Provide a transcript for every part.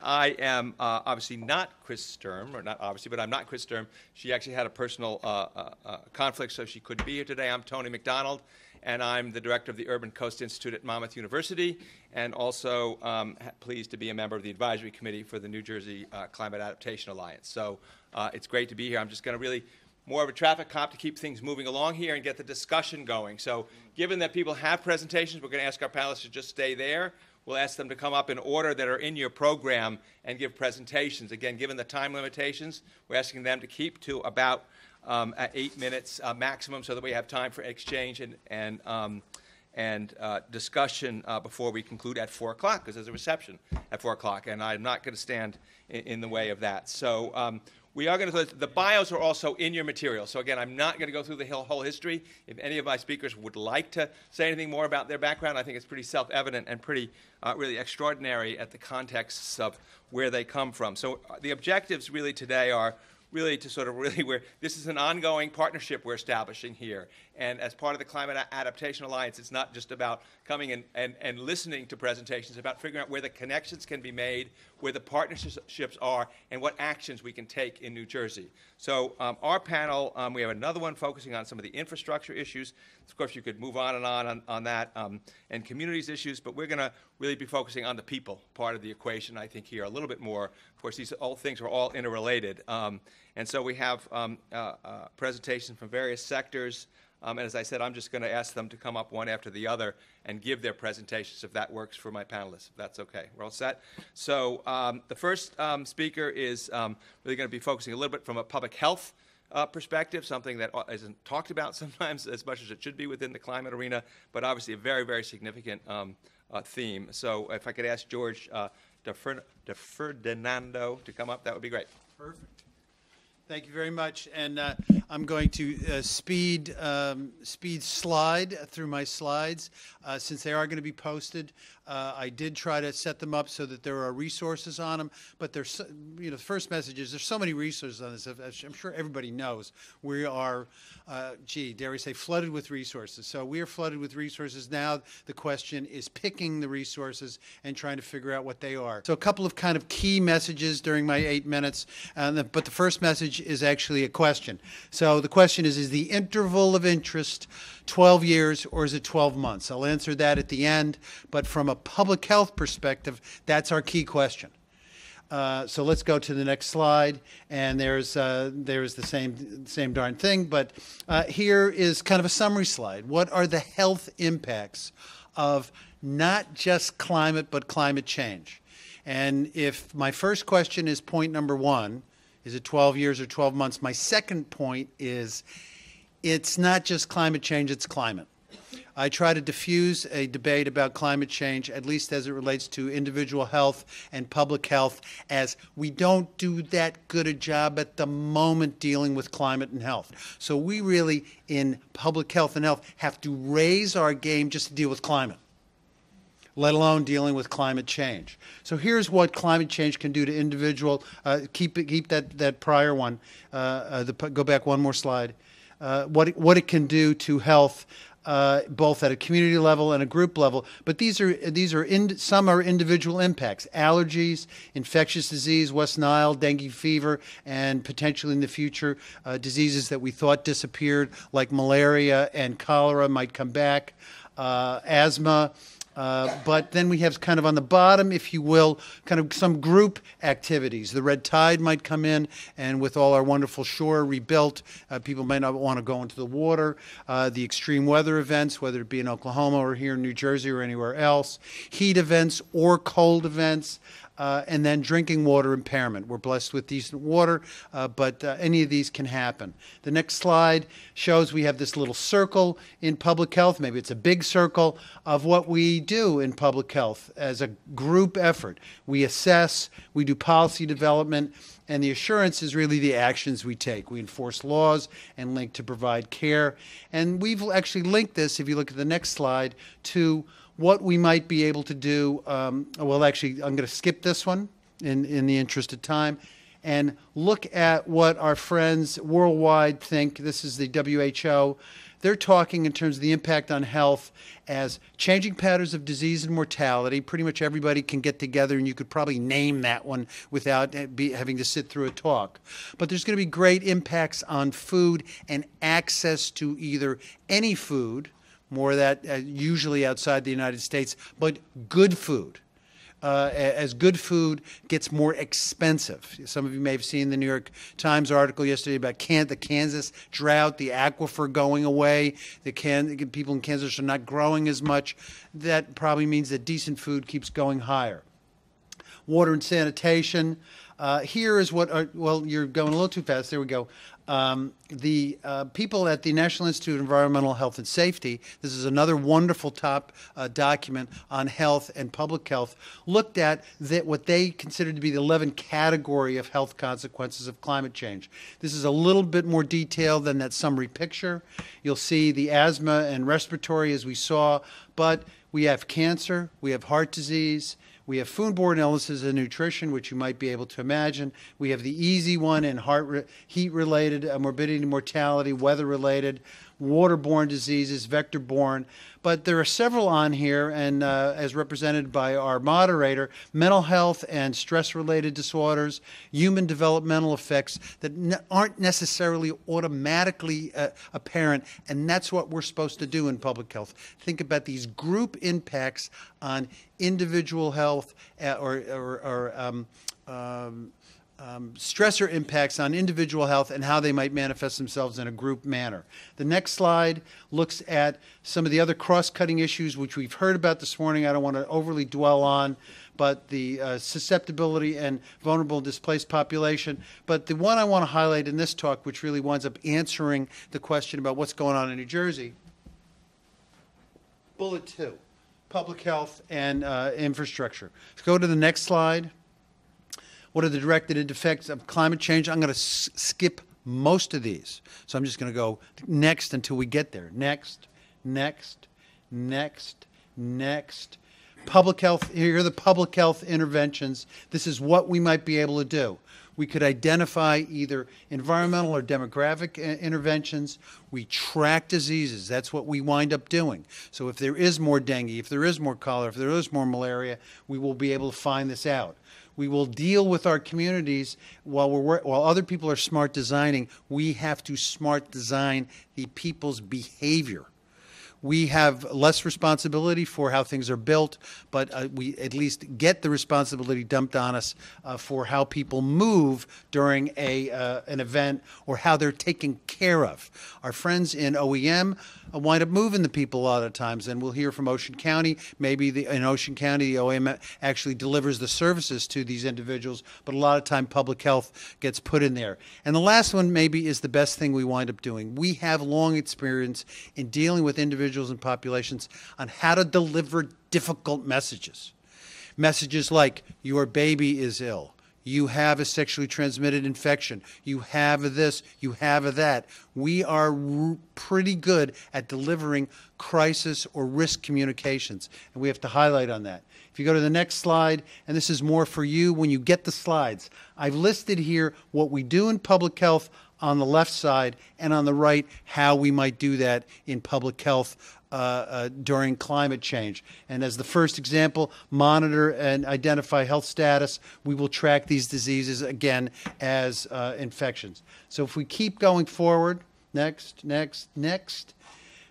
I am obviously not Chris Sturm, or not obviously, but I'm not Chris Sturm. She actually had a personal conflict, so she couldn't be here today. I'm Tony McDonald, and I'm the director of the Urban Coast Institute at Monmouth University, and also pleased to be a member of the advisory committee for the New Jersey Climate Adaptation Alliance. So it's great to be here. I'm just going to really more of a traffic cop to keep things moving along here and get the discussion going. So given that people have presentations, we're going to ask our panelists to just stay there. We'll ask them to come up in order that are in your program and give presentations. Again, given the time limitations, we're asking them to keep to about 8 minutes maximum so that we have time for exchange and discussion before we conclude at 4 o'clock, because there's a reception at 4 o'clock, and I'm not going to stand in the way of that. So we are going to, the bios are also in your material. So again, I'm not going to go through the whole history. If any of my speakers would like to say anything more about their background, I think it's pretty self-evident and pretty really extraordinary at the contexts of where they come from. So the objectives really today are really to sort of really where this is an ongoing partnership we're establishing here. And as part of the Climate Adaptation Alliance, it's not just about coming and listening to presentations, it's about figuring out where the connections can be made, where the partnerships are, and what actions we can take in New Jersey. So our panel, we have another one focusing on some of the infrastructure issues. Of course, you could move on and on that, and communities issues, but we're going to really be focusing on the people part of the equation, I think, here a little bit more. Of course, these all things are all interrelated. And so we have presentations from various sectors. And as I said, I'm just going to ask them to come up one after the other and give their presentations, if that works for my panelists, if that's okay. We're all set? So the first speaker is really going to be focusing a little bit from a public health perspective, something that isn't talked about sometimes as much as it should be within the climate arena, but obviously a very, very significant theme. So if I could ask George DeFerdinando to come up, that would be great. Perfect. Thank you very much, and I'm going to speed slide through my slides since they are going to be posted. I did try to set them up so that there are resources on them, but there's, the first message is there's so many resources on this. I'm sure everybody knows we are, dare we say, flooded with resources. So we are flooded with resources now. The question is picking the resources and trying to figure out what they are. So a couple of kind of key messages during my 8 minutes, but the first message is actually a question. So the question is the interval of interest 12 years or is it 12 months? I'll answer that at the end, but from a public health perspective, that's our key question. So let's go to the next slide, and there's the same darn thing, but here is kind of a summary slide. What are the health impacts of not just climate, but climate change? And if my first question is point number one, is it 12 years or 12 months? My second point is it's not just climate change, it's climate. I try to diffuse a debate about climate change, at least as it relates to individual health and public health, as we don't do that good a job at the moment dealing with climate and health. So we really, in public health and health, have to raise our game just to deal with climate, let alone dealing with climate change. So here's what climate change can do to individual, keep that prior one, go back one more slide, what it can do to health, both at a community level and a group level, but some are individual impacts: allergies, infectious disease, West Nile, dengue fever, and potentially in the future diseases that we thought disappeared, like malaria and cholera, might come back, asthma. But then we have kind of on the bottom, if you will, kind of some group activities. The red tide might come in, and with all our wonderful shore rebuilt, people may not want to go into the water. The extreme weather events, whether it be in Oklahoma or here in New Jersey or anywhere else, heat events or cold events, and then drinking water impairment. We're blessed with decent water, but any of these can happen. The next slide shows we have this little circle in public health. Maybe it's a big circle of what we do in public health as a group effort. We assess, we do policy development, and the assurance is really the actions we take. We enforce laws and link to provide care. And we've actually linked this, if you look at the next slide, to what we might be able to do. Well, actually, I'm going to skip this one in the interest of time. and look at what our friends worldwide think. This is the WHO. They're talking in terms of the impact on health as changing patterns of disease and mortality. Pretty much everybody can get together and you could probably name that one without having to sit through a talk. But there's going to be great impacts on food and access to either any food, more of that usually outside the United States, but good food. As good food gets more expensive. Some of you may have seen the New York Times article yesterday about the Kansas drought, the aquifer going away, people in Kansas are not growing as much. That probably means that decent food keeps going higher. Water and sanitation. Here is what, well, you're going a little too fast. There we go. The people at the National Institute of Environmental Health and Safety, this is another wonderful top document on health and public health, looked at what they considered to be the 11 category of health consequences of climate change. This is a little bit more detailed than that summary picture. You'll see the asthma and respiratory as we saw, but we have cancer, we have heart disease, we have foodborne illnesses and nutrition, which you might be able to imagine. We have the easy one in heat-related morbidity and mortality, weather-related, waterborne diseases, vector-borne. But there are several on here, and as represented by our moderator, mental health and stress-related disorders, human developmental effects that aren't necessarily automatically apparent, and that's what we're supposed to do in public health. Think about these group impacts on individual health stressor impacts on individual health and how they might manifest themselves in a group manner. The next slide looks at some of the other cross-cutting issues which we've heard about this morning. I don't want to overly dwell on, but the susceptibility and vulnerable displaced population. But the one I want to highlight in this talk, which really winds up answering the question about what's going on in New Jersey, bullet 2, public health and infrastructure. Let's go to the next slide. What are the directed effects of climate change? I'm going to skip most of these. So I'm just going to go next until we get there. Next, next, next, next. Public health, here are the public health interventions. This is what we might be able to do. We could identify either environmental or demographic interventions. We track diseases. That's what we wind up doing. So if there is more dengue, if there is more cholera, if there is more malaria, we will be able to find this out. We will deal with our communities while other people are smart designing. We have to smart design the people's behavior. We have less responsibility for how things are built, but we at least get the responsibility dumped on us for how people move during an event or how they're taken care of. Our friends in OEM wind up moving the people a lot of times, and we'll hear from Ocean County. Maybe in Ocean County, the OEM actually delivers the services to these individuals, but a lot of time public health gets put in there. And the last one maybe is the best thing we wind up doing. We have long experience in dealing with individuals and populations on how to deliver difficult messages. Messages like, your baby is ill. You have a sexually transmitted infection. You have this, you have that. We are pretty good at delivering crisis or risk communications, and we have to highlight on that. If you go to the next slide, and this is more for you when you get the slides, I've listed here what we do in public health on the left side, and on the right, how we might do that in public health during climate change. And as the first example, monitor and identify health status. We will track these diseases again as infections. So if we keep going forward, next, next, next.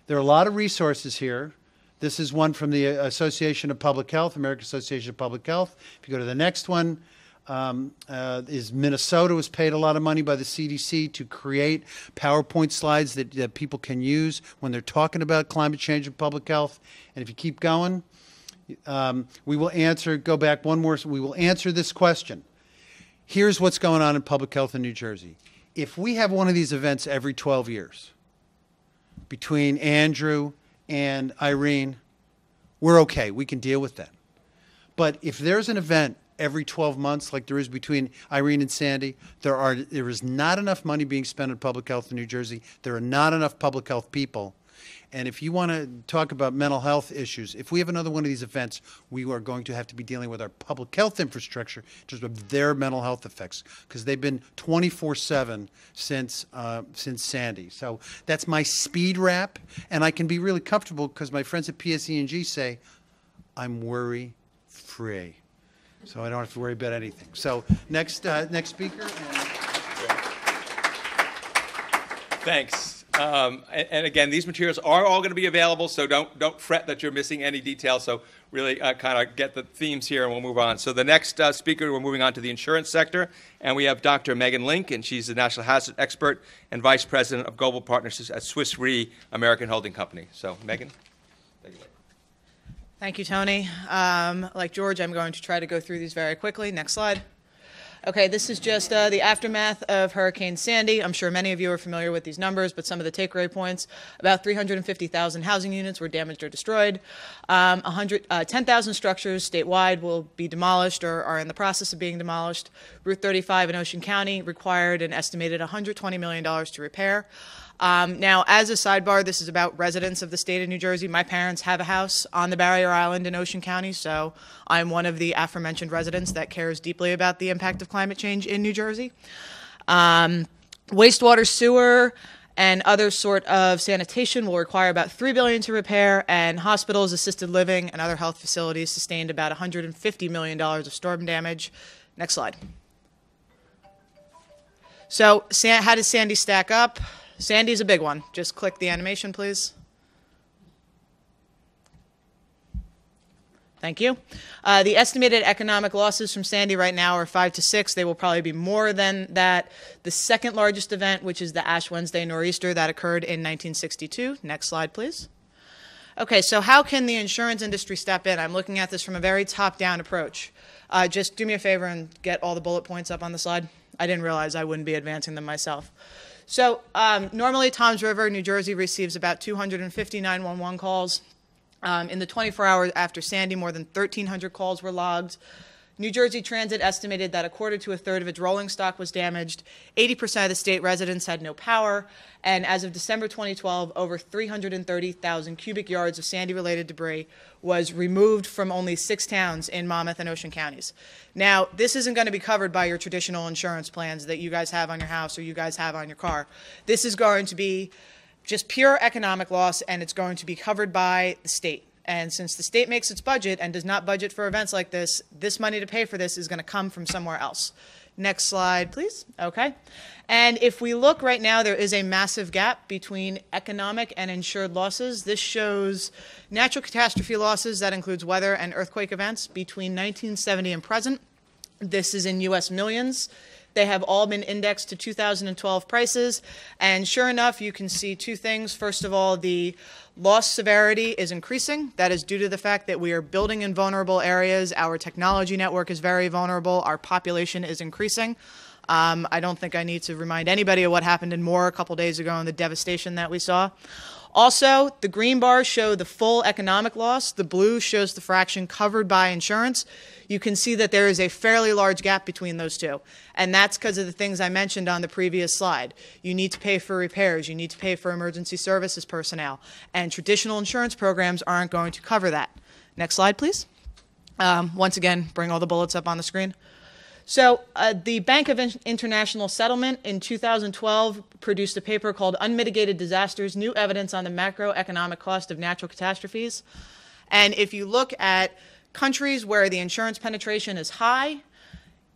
There are a lot of resources here. This is one from the Association of Public Health, American Association of Public Health. If you go to the next one, Minnesota was paid a lot of money by the CDC to create PowerPoint slides that people can use when they're talking about climate change and public health. And if you keep going, we will answer, go back one more, we will answer this question. Here's what's going on in public health in New Jersey. If we have one of these events every 12 years, between Andrew and Irene, we're okay, we can deal with that. But if there's an event every 12 months, like there is between Irene and Sandy, there is not enough money being spent on public health in New Jersey. There are not enough public health people. And if you want to talk about mental health issues, if we have another one of these events, we are going to have to be dealing with our public health infrastructure in terms of their mental health effects, because they've been 24/7 since Sandy. So that's my speed wrap, and I can be really comfortable because my friends at PSE&G say I'm worry-free, so I don't have to worry about anything. So next speaker. Thanks. And again, these materials are all going to be available, so don't fret that you're missing any details. So really kind of get the themes here, and we'll move on. So the next speaker, we're moving on to the insurance sector, and we have Dr. Megan Link, and she's the national hazard expert and vice president of global partnerships at Swiss Re American Holding Company. So Megan, take it away. Thank you, Tony. Like George, I'm going to try to go through these very quickly. Next slide. Okay, this is just the aftermath of Hurricane Sandy. I'm sure many of you are familiar with these numbers, but some of the takeaway points: about 350,000 housing units were damaged or destroyed. 10,000 structures statewide will be demolished or are in the process of being demolished. Route 35 in Ocean County required an estimated $120 million to repair. Now, as a sidebar, this is about residents of the state of New Jersey. My parents have a house on the Barrier Island in Ocean County, so I'm one of the aforementioned residents that cares deeply about the impact of climate change in New Jersey. Wastewater, sewer, and other sort of sanitation will require about $3 billion to repair, and hospitals, assisted living, and other health facilities sustained about $150 million of storm damage. Next slide. So how does Sandy stack up? Sandy's a big one. Just click the animation, please. Thank you. The estimated economic losses from Sandy right now are 5 to 6. They will probably be more than that. The second largest event, which is the Ash Wednesday nor'easter that occurred in 1962. Next slide, please. Okay, so how can the insurance industry step in? I'm looking at this from a very top-down approach. Just do me a favor and get all the bullet points up on the slide. I didn't realize I wouldn't be advancing them myself. So normally, Toms River, New Jersey, receives about 250 911 calls. In the 24 hours after Sandy, more than 1,300 calls were logged. New Jersey Transit estimated that a quarter to a third of its rolling stock was damaged. 80% of the state residents had no power. And as of December 2012, over 330,000 cubic yards of Sandy-related debris was removed from only 6 towns in Monmouth and Ocean counties. Now, this isn't going to be covered by your traditional insurance plans that you guys have on your house or you guys have on your car. This is going to be just pure economic loss, and it's going to be covered by the state. And since the state makes its budget and does not budget for events like this, this money to pay for this is going to come from somewhere else. Next slide, please. Okay. And if we look right now, there is a massive gap between economic and insured losses. This shows natural catastrophe losses, that includes weather and earthquake events, between 1970 and present. This is in U.S. millions. They have all been indexed to 2012 prices. And sure enough, you can see two things. First of all, the loss severity is increasing. That is due to the fact that we are building in vulnerable areas. Our technology network is very vulnerable. Our population is increasing. I don't think I need to remind anybody of what happened in Moore a couple days ago and the devastation that we saw. Also, the green bars show the full economic loss. The blue shows the fraction covered by insurance. You can see that there is a fairly large gap between those two. And that's because of the things I mentioned on the previous slide. You need to pay for repairs. You need to pay for emergency services personnel. And traditional insurance programs aren't going to cover that. Next slide, please. Once again, bring all the bullets up on the screen. So the Bank of International Settlement in 2012 produced a paper called Unmitigated Disasters, New Evidence on the Macroeconomic Cost of Natural Catastrophes. And if you look at countries where the insurance penetration is high,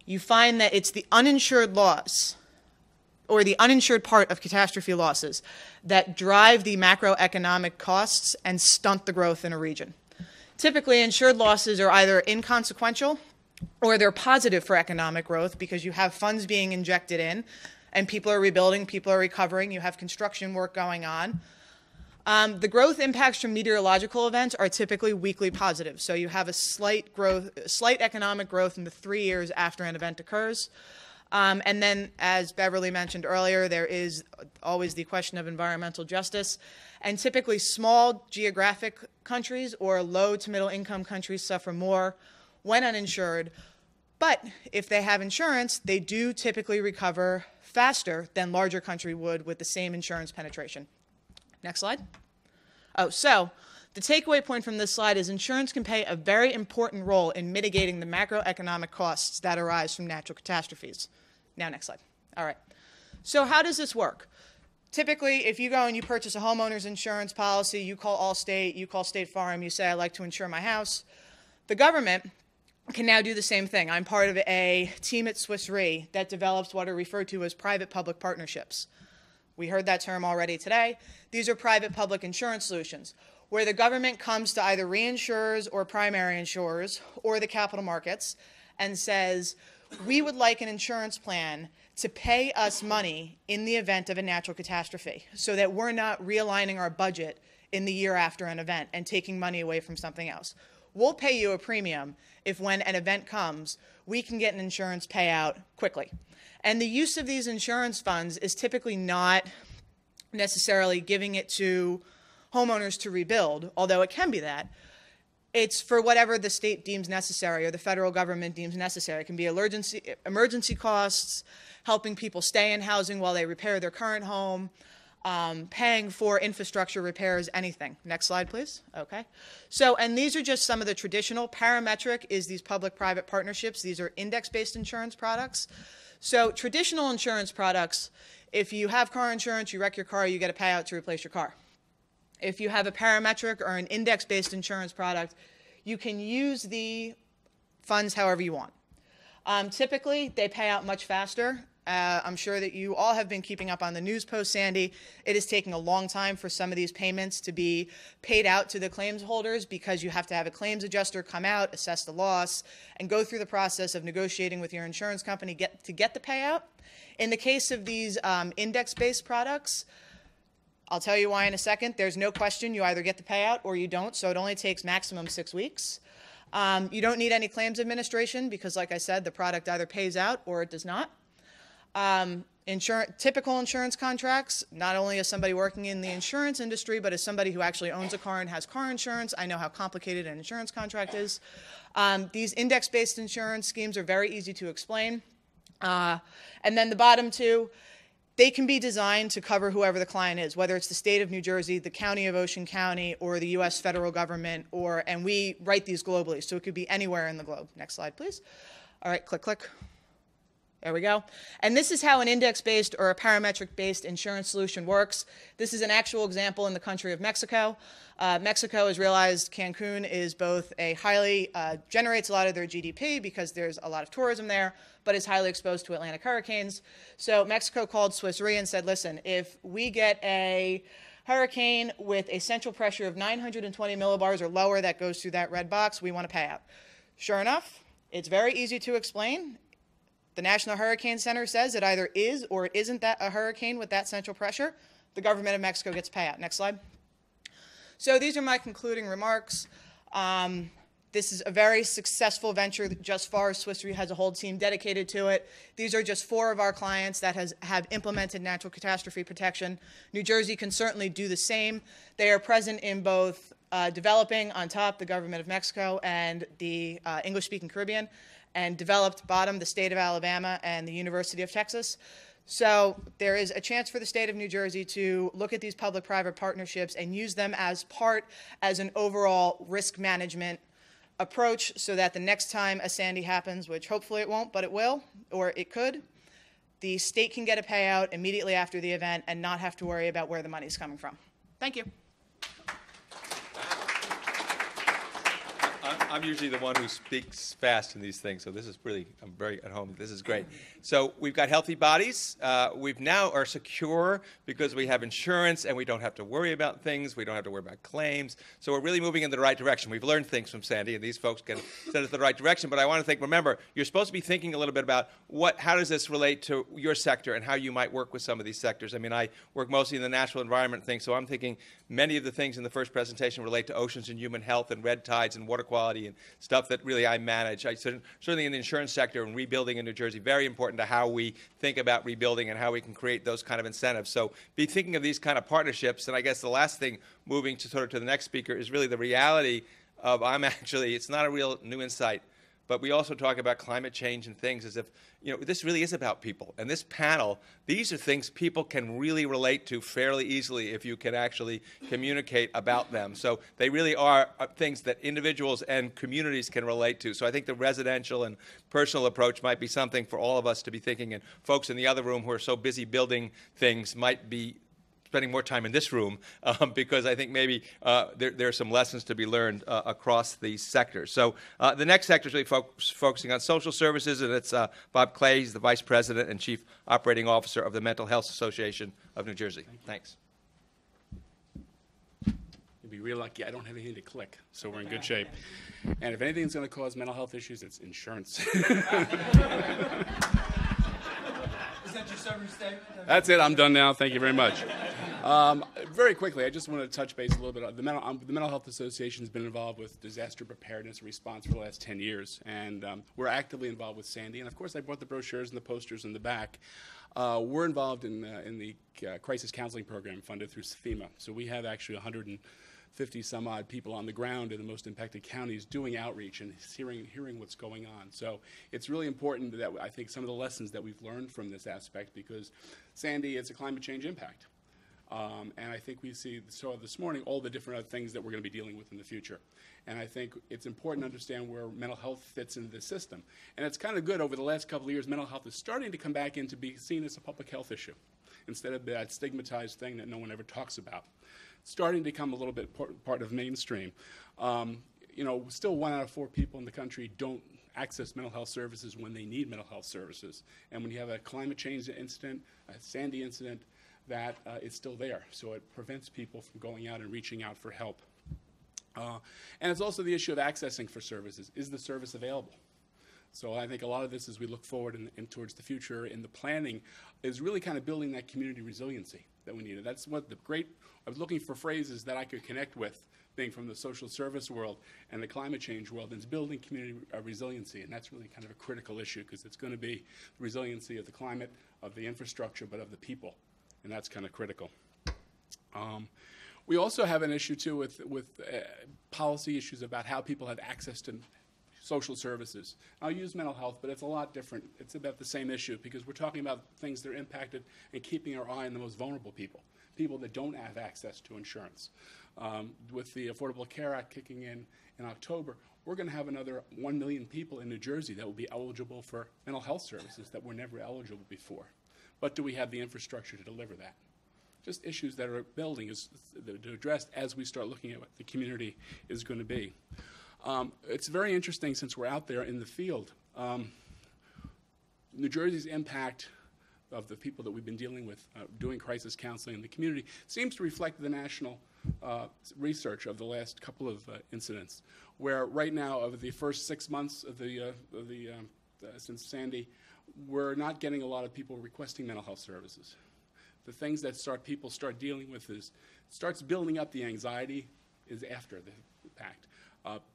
you find that it's the uninsured loss or the uninsured part of catastrophe losses that drive the macroeconomic costs and stunt the growth in a region. Typically, insured losses are either inconsequential or they're positive for economic growth because you have funds being injected in and people are rebuilding, people are recovering, you have construction work going on. The growth impacts from meteorological events are typically weakly positive. So you have a slight economic growth in the 3 years after an event occurs. And then, as Beverly mentioned earlier, there is always the question of environmental justice. And typically small geographic countries or low to middle income countries suffer more when uninsured, but if they have insurance, they do typically recover faster than larger country would with the same insurance penetration. Next slide. So the takeaway point from this slide is insurance can play a very important role in mitigating the macroeconomic costs that arise from natural catastrophes. Now, next slide. All right. So how does this work? Typically, if you go and you purchase a homeowner's insurance policy, you call Allstate, you call State Farm, you say, I'd like to insure my house. The government can now do the same thing. I'm part of a team at Swiss Re that develops what are referred to as private-public partnerships. We heard that term already today. These are private-public insurance solutions, where the government comes to either reinsurers or primary insurers or the capital markets and says, we would like an insurance plan to pay us money in the event of a natural catastrophe so that we're not realigning our budget in the year after an event and taking money away from something else. We'll pay you a premium if when an event comes, we can get an insurance payout quickly. And the use of these insurance funds is typically not necessarily giving it to homeowners to rebuild, although it can be that. It's for whatever the state deems necessary or the federal government deems necessary. It can be emergency costs, helping people stay in housing while they repair their current home, paying for infrastructure repairs, anything. Next slide, please. Okay. So, and these are just some of the traditional. Parametric is these public-private partnerships. These are index-based insurance products. So traditional insurance products, if you have car insurance, you wreck your car, you get a payout to replace your car. If you have a parametric or an index-based insurance product, you can use the funds however you want. Typically, they pay out much faster. I'm sure that you all have been keeping up on the news post, Sandy. It is taking a long time for some of these payments to be paid out to the claims holders because you have to have a claims adjuster come out, assess the loss, and go through the process of negotiating with your insurance company to get the payout. In the case of these index-based products, I'll tell you why in a second. There's no question you either get the payout or you don't, so it only takes maximum 6 weeks. You don't need any claims administration because, like I said, the product either pays out or it does not. Typical insurance contracts, not only as somebody working in the insurance industry, but as somebody who actually owns a car and has car insurance, I know how complicated an insurance contract is. These index-based insurance schemes are very easy to explain. And then the bottom two, they can be designed to cover whoever the client is, whether it's the state of New Jersey, the county of Ocean County, or the U.S. federal government, and we write these globally, so it could be anywhere in the globe. Next slide, please. All right, click, click. There we go. And this is how an index-based or a parametric-based insurance solution works. This is an actual example in the country of Mexico. Mexico has realized Cancun is both generates a lot of their GDP because there's a lot of tourism there, but is highly exposed to Atlantic hurricanes. So Mexico called Swiss Re and said, listen, if we get a hurricane with a central pressure of 920 millibars or lower that goes through that red box, we want to pay out. Sure enough, it's very easy to explain. The National Hurricane Center says it either is or it isn't that a hurricane with that central pressure. The government of Mexico gets payout. Next slide. So these are my concluding remarks. This is a very successful venture. Just far, Swiss Re has a whole team dedicated to it. These are just 4 of our clients that have implemented natural catastrophe protection. New Jersey can certainly do the same. They are present in both developing on top the government of Mexico and the English-speaking Caribbean, and developed bottom the state of Alabama and the University of Texas. So there is a chance for the state of New Jersey to look at these public-private partnerships and use them as an overall risk management approach so that the next time a Sandy happens, which hopefully it won't, but it will, or it could, the state can get a payout immediately after the event and not have to worry about where the money's coming from. Thank you. I'm usually the one who speaks fast in these things, so this is really, I'm very at home. This is great. So we've got healthy bodies. We've now are secure because we have insurance and we don't have to worry about things. We don't have to worry about claims. So we're really moving in the right direction. We've learned things from Sandy, and these folks can send us the right direction. But I want to think, remember, you're supposed to be thinking a little bit about how does this relate to your sector and how you might work with some of these sectors. I mean, I work mostly in the natural environment thing, so I'm thinking many of the things in the first presentation relate to oceans and human health and red tides and water quality and stuff that really I manage. Certainly in the insurance sector and rebuilding in New Jersey, very important to how we think about rebuilding and how we can create those kind of incentives. So be thinking of these kind of partnerships. And I guess the last thing, moving to sort of to the next speaker, is really the reality of it's not a real new insight, but we also talk about climate change and things as if, this really is about people. And this panel, these are things people can really relate to fairly easily if you can actually communicate about them. So they really are things that individuals and communities can relate to. So I think the residential and personal approach might be something for all of us to be thinking, and folks in the other room who are so busy building things might be spending more time in this room because I think maybe there are some lessons to be learned across these sectors. So the next sector is really focusing on social services, and it's Bob Clay. He's the Vice President and Chief Operating Officer of the Mental Health Association of New Jersey. Thanks. You'll be real lucky. I don't have anything to click, so we're in good shape. And if anything's going to cause mental health issues, it's insurance. Is that your summary statement? That's it. I'm done now. Thank you very much. Very quickly, I just wanted to touch base a little bit. The Mental Health Association has been involved with disaster preparedness and response for the last 10 years, and we're actively involved with Sandy. And of course, I brought the brochures and the posters in the back. We're involved in the crisis counseling program funded through FEMA. So we have actually 150 some odd people on the ground in the most impacted counties doing outreach and hearing what's going on. So it's really important that I think some of the lessons that we've learned from this aspect, because Sandy is a climate change impact. And I think we saw this morning all the different other things that we're going to be dealing with in the future. And I think it's important to understand where mental health fits into the system. And it's kind of good over the last couple of years, mental health is starting to come back in to be seen as a public health issue instead of that stigmatized thing that no one ever talks about. It's starting to become a little bit part of mainstream. Still 1 out of 4 people in the country don't access mental health services when they need mental health services. And when you have a climate change incident, a Sandy incident, that it's still there. So it prevents people from going out and reaching out for help. And it's also the issue of accessing for services. Is the service available? So I think a lot of this as we look forward and towards the future in the planning is really kind of building that community resiliency that we need. That's what I was looking for phrases that I could connect with, being from the social service world and the climate change world, and it's building community resiliency. And that's really kind of a critical issue because it's going to be the resiliency of the climate, of the infrastructure, but of the people. And that's kind of critical. We also have an issue, too, with policy issues about how people have access to social services. I'll use mental health, but it's a lot different. It's about the same issue because we're talking about things that are impacted and keeping our eye on the most vulnerable people, people that don't have access to insurance. With the Affordable Care Act kicking in October, we're going to have another 1 million people in New Jersey that will be eligible for mental health services that were never eligible before. But do we have the infrastructure to deliver that? Just issues that are building to address as we start looking at what the community is going to be. It's very interesting since we're out there in the field. New Jersey's impact of the people that we've been dealing with doing crisis counseling in the community seems to reflect the national research of the last couple of incidents, where right now, over the first 6 months of since Sandy, we're not getting a lot of people requesting mental health services. The things that people start dealing with starts building up the anxiety is after the impact.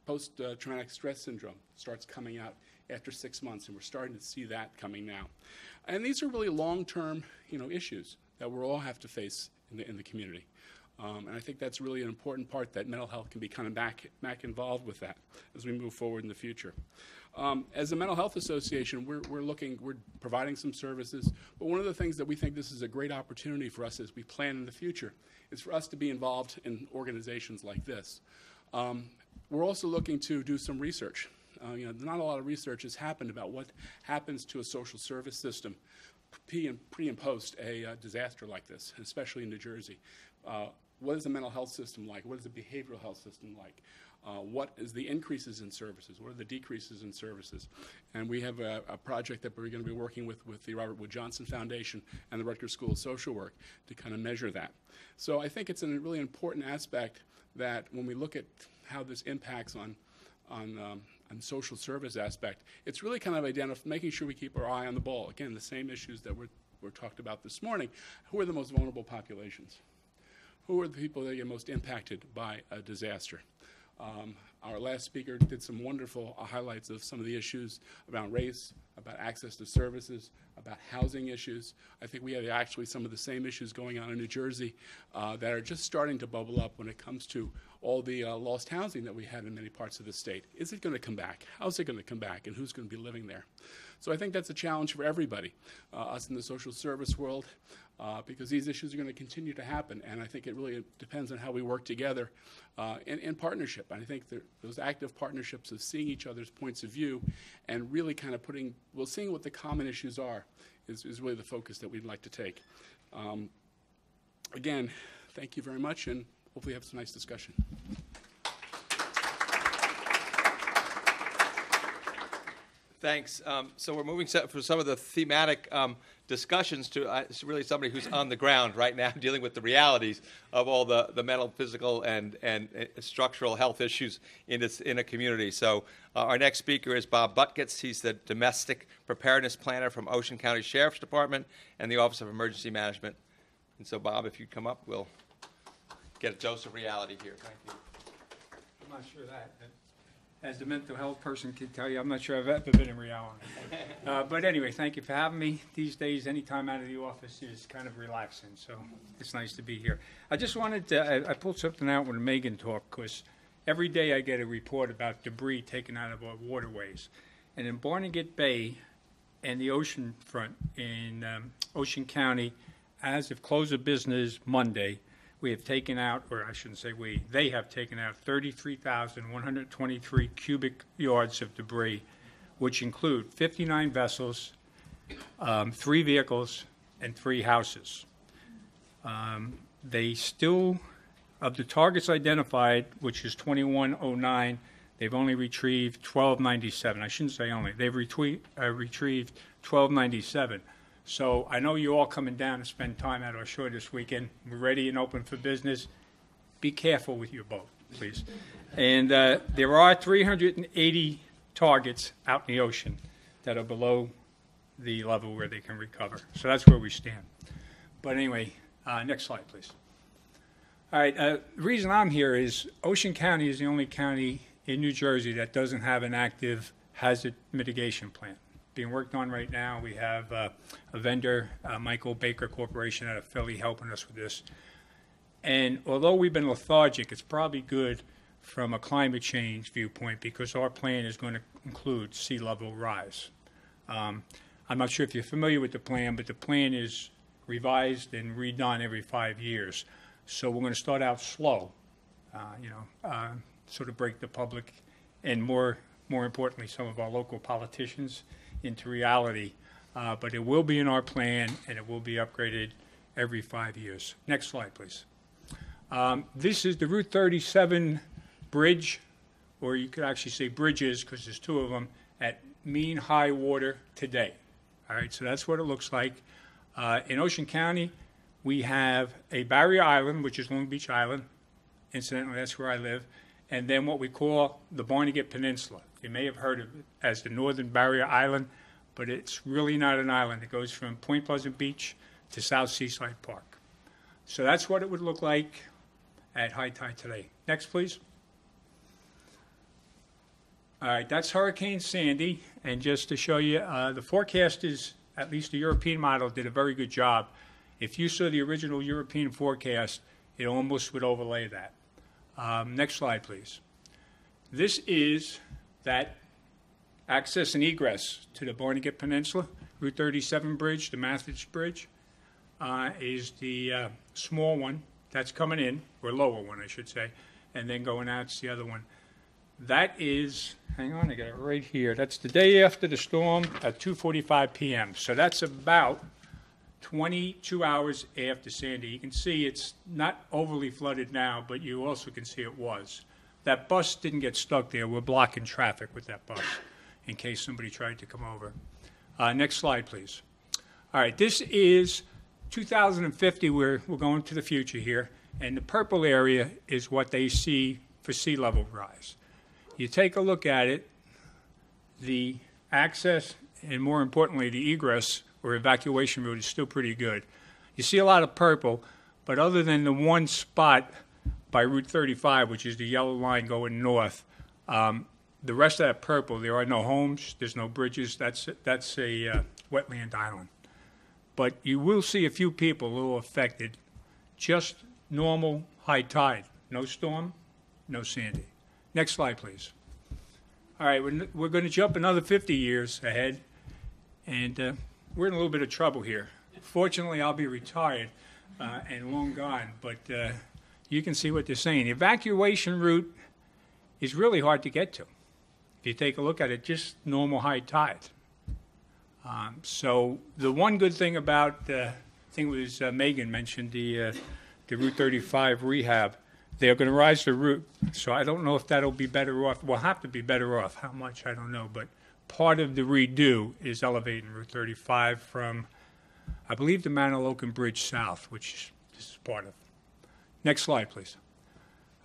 Post-traumatic stress syndrome starts coming out after 6 months, and we're starting to see that coming now. And these are really long-term, issues that we'll all have to face in the community. And I think that's really an important part that mental health can be kind of back involved with that as we move forward in the future. As a mental health association, we're providing some services, but one of the things that we think this is a great opportunity for us as we plan in the future is for us to be involved in organizations like this. We're also looking to do some research. Not a lot of research has happened about what happens to a social service system pre and post a disaster like this, especially in New Jersey. What is the mental health system like? What is the behavioral health system like? What is the increases in services? What are the decreases in services? And we have a project that we're going to be working with the Robert Wood Johnson Foundation and the Rutgers School of Social Work to kind of measure that. So I think it's a really important aspect that when we look at how this impacts on social service aspect, it's really kind of making sure we keep our eye on the ball. Again, the same issues that were talked about this morning. Who are the most vulnerable populations? Who are the people that get most impacted by a disaster? Our last speaker did some wonderful highlights of some of the issues about race, about access to services, about housing issues. I think we have actually some of the same issues going on in New Jersey that are just starting to bubble up when it comes to all the lost housing that we had in many parts of the state. Is it going to come back? How's it going to come back? And who's going to be living there? So I think that's a challenge for everybody, us in the social service world, because these issues are going to continue to happen. And I think it really depends on how we work together in partnership. And I think those active partnerships of seeing each other's points of view and really kind of seeing what the common issues are is really the focus that we'd like to take. Again, thank you very much, and hopefully have some nice discussion. Thanks. So we're moving for some of the thematic discussions to really somebody who's on the ground right now dealing with the realities of all the mental, physical, and structural health issues in a community. So our next speaker is Bob Butkus. He's the Domestic Preparedness Planner from Ocean County Sheriff's Department and the Office of Emergency Management. And so, Bob, if you'd come up, we'll get a dose of reality here. Thank you. I'm not sure that. As the mental health person can tell you, I'm not sure I've ever been in reality. But anyway, thank you for having me. These days, any time out of the office is kind of relaxing, so it's nice to be here. I just wanted to, I pulled something out when Megan talked, because every day I get a report about debris taken out of our waterways. And in Barnegat Bay and the ocean front in Ocean County, as of close of business Monday, we have taken out, or I shouldn't say we, they have taken out 33,123 cubic yards of debris, which include 59 vessels, 3 vehicles, and 3 houses. They still, of the targets identified, which is 2109, they've only retrieved 1297. I shouldn't say only. They've retrieved 1297. So I know you're all coming down to spend time at our shore this weekend. We're ready and open for business. Be careful with your boat, please. And there are 380 targets out in the ocean that are below the level where they can recover. So that's where we stand. But anyway, next slide, please. All right, the reason I'm here is Ocean County is the only county in New Jersey that doesn't have an active hazard mitigation plan being worked on right now. We have a vendor, Michael Baker Corporation out of Philly, helping us with this. And although we've been lethargic, it's probably good from a climate change viewpoint because our plan is going to include sea level rise. I'm not sure if you're familiar with the plan, but the plan is revised and redone every 5 years. So we're going to start out slow, sort of break the public and more importantly, some of our local politicians into reality, but it will be in our plan and it will be upgraded every 5 years. Next slide, please. This is the Route 37 bridge, or you could actually say bridges because there's 2 of them, at mean high water today. All right, so that's what it looks like. In Ocean County, we have a barrier island, which is Long Beach Island. Incidentally, that's where I live. And then what we call the Barnegat Peninsula. You may have heard of it as the Northern Barrier Island, but it's really not an island. It goes from Point Pleasant Beach to South Seaside Park. So that's what it would look like at high tide today. Next, please. All right, that's Hurricane Sandy. And just to show you, the forecasters, at least the European model, did a very good job. If you saw the original European forecast, it almost would overlay that. Next slide, please. This is that access and egress to the Barnegat Peninsula. Route 37 bridge, the Mathridge Bridge, is the small one that's coming in, or lower one, I should say, and then going out is the other one. That is, hang on, I got it right here. That's the day after the storm at 2:45 p.m. So that's about 22 hours after Sandy. You can see it's not overly flooded now, but you also can see it was. That bus didn't get stuck there. We're blocking traffic with that bus in case somebody tried to come over. Next slide, please. All right, this is 2050. We're going to the future here, and the purple area is what they see for sea level rise. You take a look at it, the access and more importantly the egress or evacuation route is still pretty good. You see a lot of purple, but other than the one spot by Route 35, which is the yellow line going north, the rest of that purple, there are no homes, there's no bridges, that's a wetland island. But you will see a few people a little affected, just normal high tide, no storm, no Sandy. Next slide, please. All right, we're going to jump another 50 years ahead, and we're in a little bit of trouble here. Fortunately, I'll be retired and long gone, but you can see what they're saying. The evacuation route is really hard to get to. If you take a look at it, just normal high tide. So the one good thing about, I think it was Megan mentioned the Route 35 rehab. They're going to rise the route, so I don't know if that'll be better off. We'll have to be better off. How much, I don't know. But part of the redo is elevating Route 35 from, I believe, the Manahawkin Bridge south, which this is part of. Next slide, please.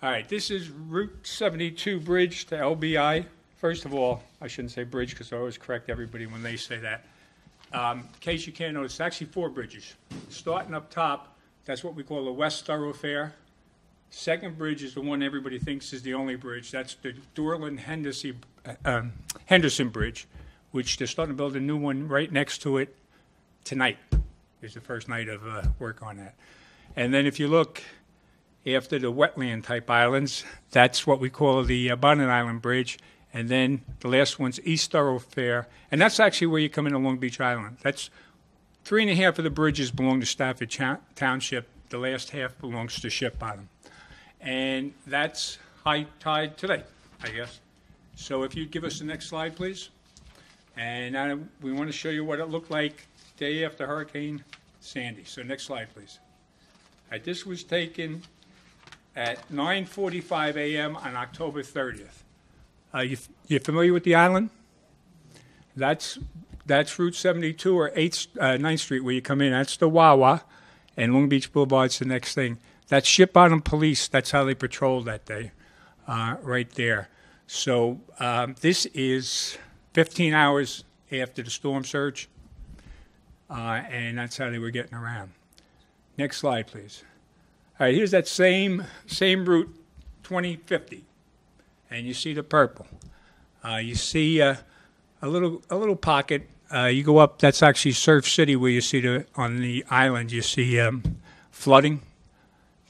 All right, this is Route 72 bridge to LBI. First of all, I shouldn't say bridge because I always correct everybody when they say that. In case you can't notice, it's actually 4 bridges. Starting up top, that's what we call the West Thoroughfare. Second bridge is the one everybody thinks is the only bridge. That's the Dorland-Henderson Bridge, which they're starting to build a new one right next to it tonight. Is the first night of work on that. And then if you look after the wetland-type islands, that's what we call the Bonnet Island Bridge. And then the last one's East Thoroughfare. And that's actually where you come into Long Beach Island. That's 3.5 of the bridges belong to Stafford Township. The last half belongs to Ship Bottom. And that's high tide today, I guess. So if you'd give us the next slide, please. And now we want to show you what it looked like day after Hurricane Sandy. So next slide, please. This was taken at 9:45 a.m. on October 30th. You familiar with the island? That's Route 72 or 9th Street where you come in. That's the Wawa, and Long Beach Boulevard's the next thing. That's Ship Bottom Police. That's how they patrolled that day, right there. So this is 15 hours after the storm surge, and that's how they were getting around. Next slide, please. All right, here's that same route, 2050, and you see the purple. You see a little pocket. You go up. That's actually Surf City, where you see on the island. You see flooding.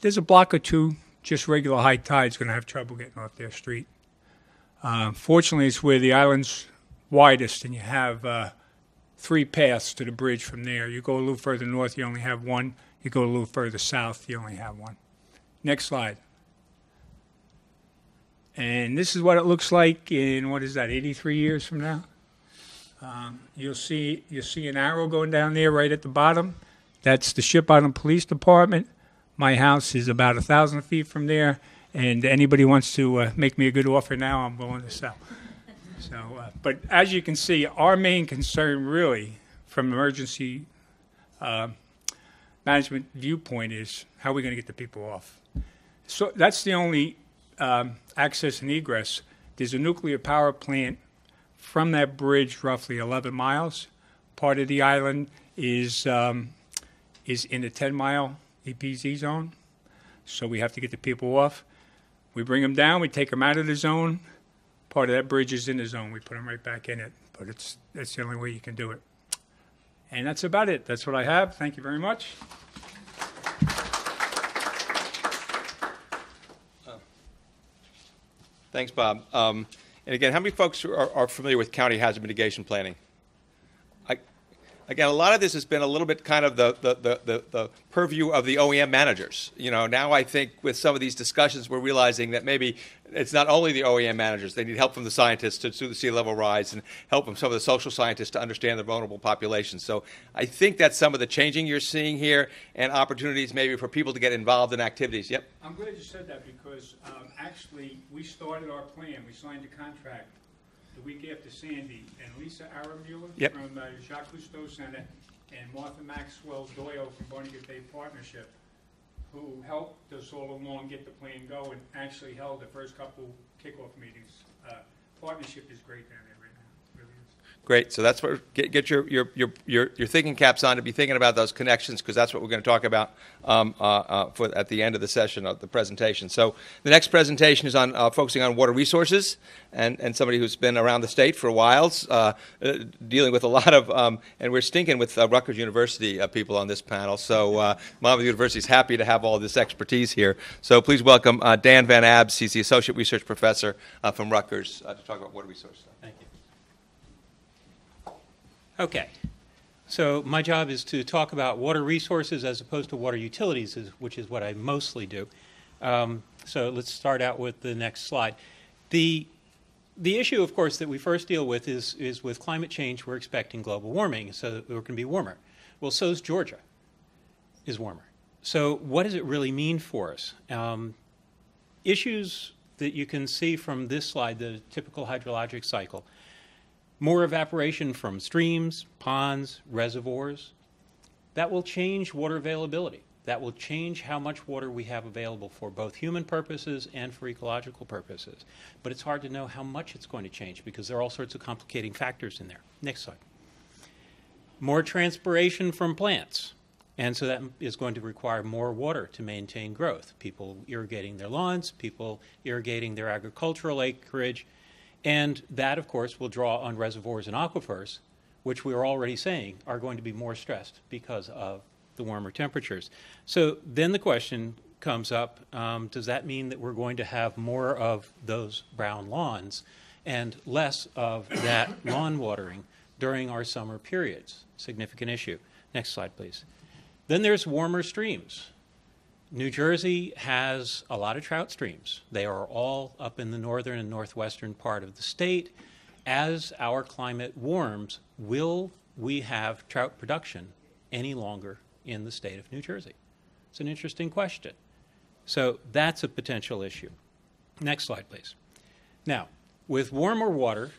There's a block or two, just regular high tide's going to have trouble getting off their street. Fortunately, it's where the island's widest, and you have 3 paths to the bridge from there. You go a little further north, you only have one. You go a little further south, you only have one. Next slide. And this is what it looks like in, 83 years from now? You'll see an arrow going down there right at the bottom. That's the Ship Bottom Police Department. My house is about 1,000 feet from there, and anybody wants to make me a good offer now, I'm willing to sell. So, but as you can see, our main concern really from emergency management viewpoint is how are we going to get the people off. So that's the only access and egress. There's a nuclear power plant from that bridge roughly 11 miles. Part of the island is in a 10-mile EPZ zone, so we have to get the people off. We bring them down, we take them out of the zone. Part of that bridge is in the zone. We put them right back in it, but that's the only way you can do it. And that's about it. That's what I have. Thank you very much. Thanks, Bob. And again, how many folks are familiar with county hazard mitigation planning? Again, a lot of this has been a little bit kind of the purview of the OEM managers. You know, now I think with some of these discussions, we're realizing that maybe it's not only the OEM managers. They need help from the scientists to do the sea level rise and help from some of the social scientists to understand the vulnerable populations. So I think that's some of the changing you're seeing here and opportunities maybe for people to get involved in activities. Yep. I'm glad you said that because actually we started our plan. We signed a contract the week after Sandy, and Lisa Aramuller from Jacques Cousteau Center and Martha Maxwell Doyle from Barnegat Bay Partnership, who helped us all along get the plan going, actually held the first couple kickoff meetings. Partnership is great down there right now. It really is. Great. So that's what get your thinking caps on to be thinking about those connections, because that's what we're going to talk about at the end of the session of the presentation. So the next presentation is on focusing on water resources, and somebody who's been around the state for a while, dealing with a lot of and we're stinking with Rutgers University people on this panel. So Monmouth University is happy to have all this expertise here. So please welcome Dan Van Abs. He's the associate research professor from Rutgers to talk about water resources. Thank you. Okay, so my job is to talk about water resources as opposed to water utilities, which is what I mostly do. So let's start out with the next slide. The issue, of course, that we first deal with is with climate change. We're expecting global warming, so we're going to be warmer. Well, so is Georgia, is warmer. So what does it really mean for us? Issues that you can see from this slide, the typical hydrologic cycle. More evaporation from streams, ponds, reservoirs. That will change water availability. That will change how much water we have available for both human purposes and for ecological purposes. But it's hard to know how much it's going to change because there are all sorts of complicating factors in there. Next slide. More transpiration from plants. And so that is going to require more water to maintain growth. People irrigating their lawns, people irrigating their agricultural acreage. And that, of course, will draw on reservoirs and aquifers, which we are already saying are going to be more stressed because of the warmer temperatures. So then the question comes up, does that mean that we're going to have more of those brown lawns and less of that lawn watering during our summer periods? Significant issue. Next slide, please. Then there's warmer streams. New Jersey has a lot of trout streams. They are all up in the northern and northwestern part of the state. As our climate warms, will we have trout production any longer in the state of New Jersey? It's an interesting question. So that's a potential issue. Next slide, please. Now, with warmer water,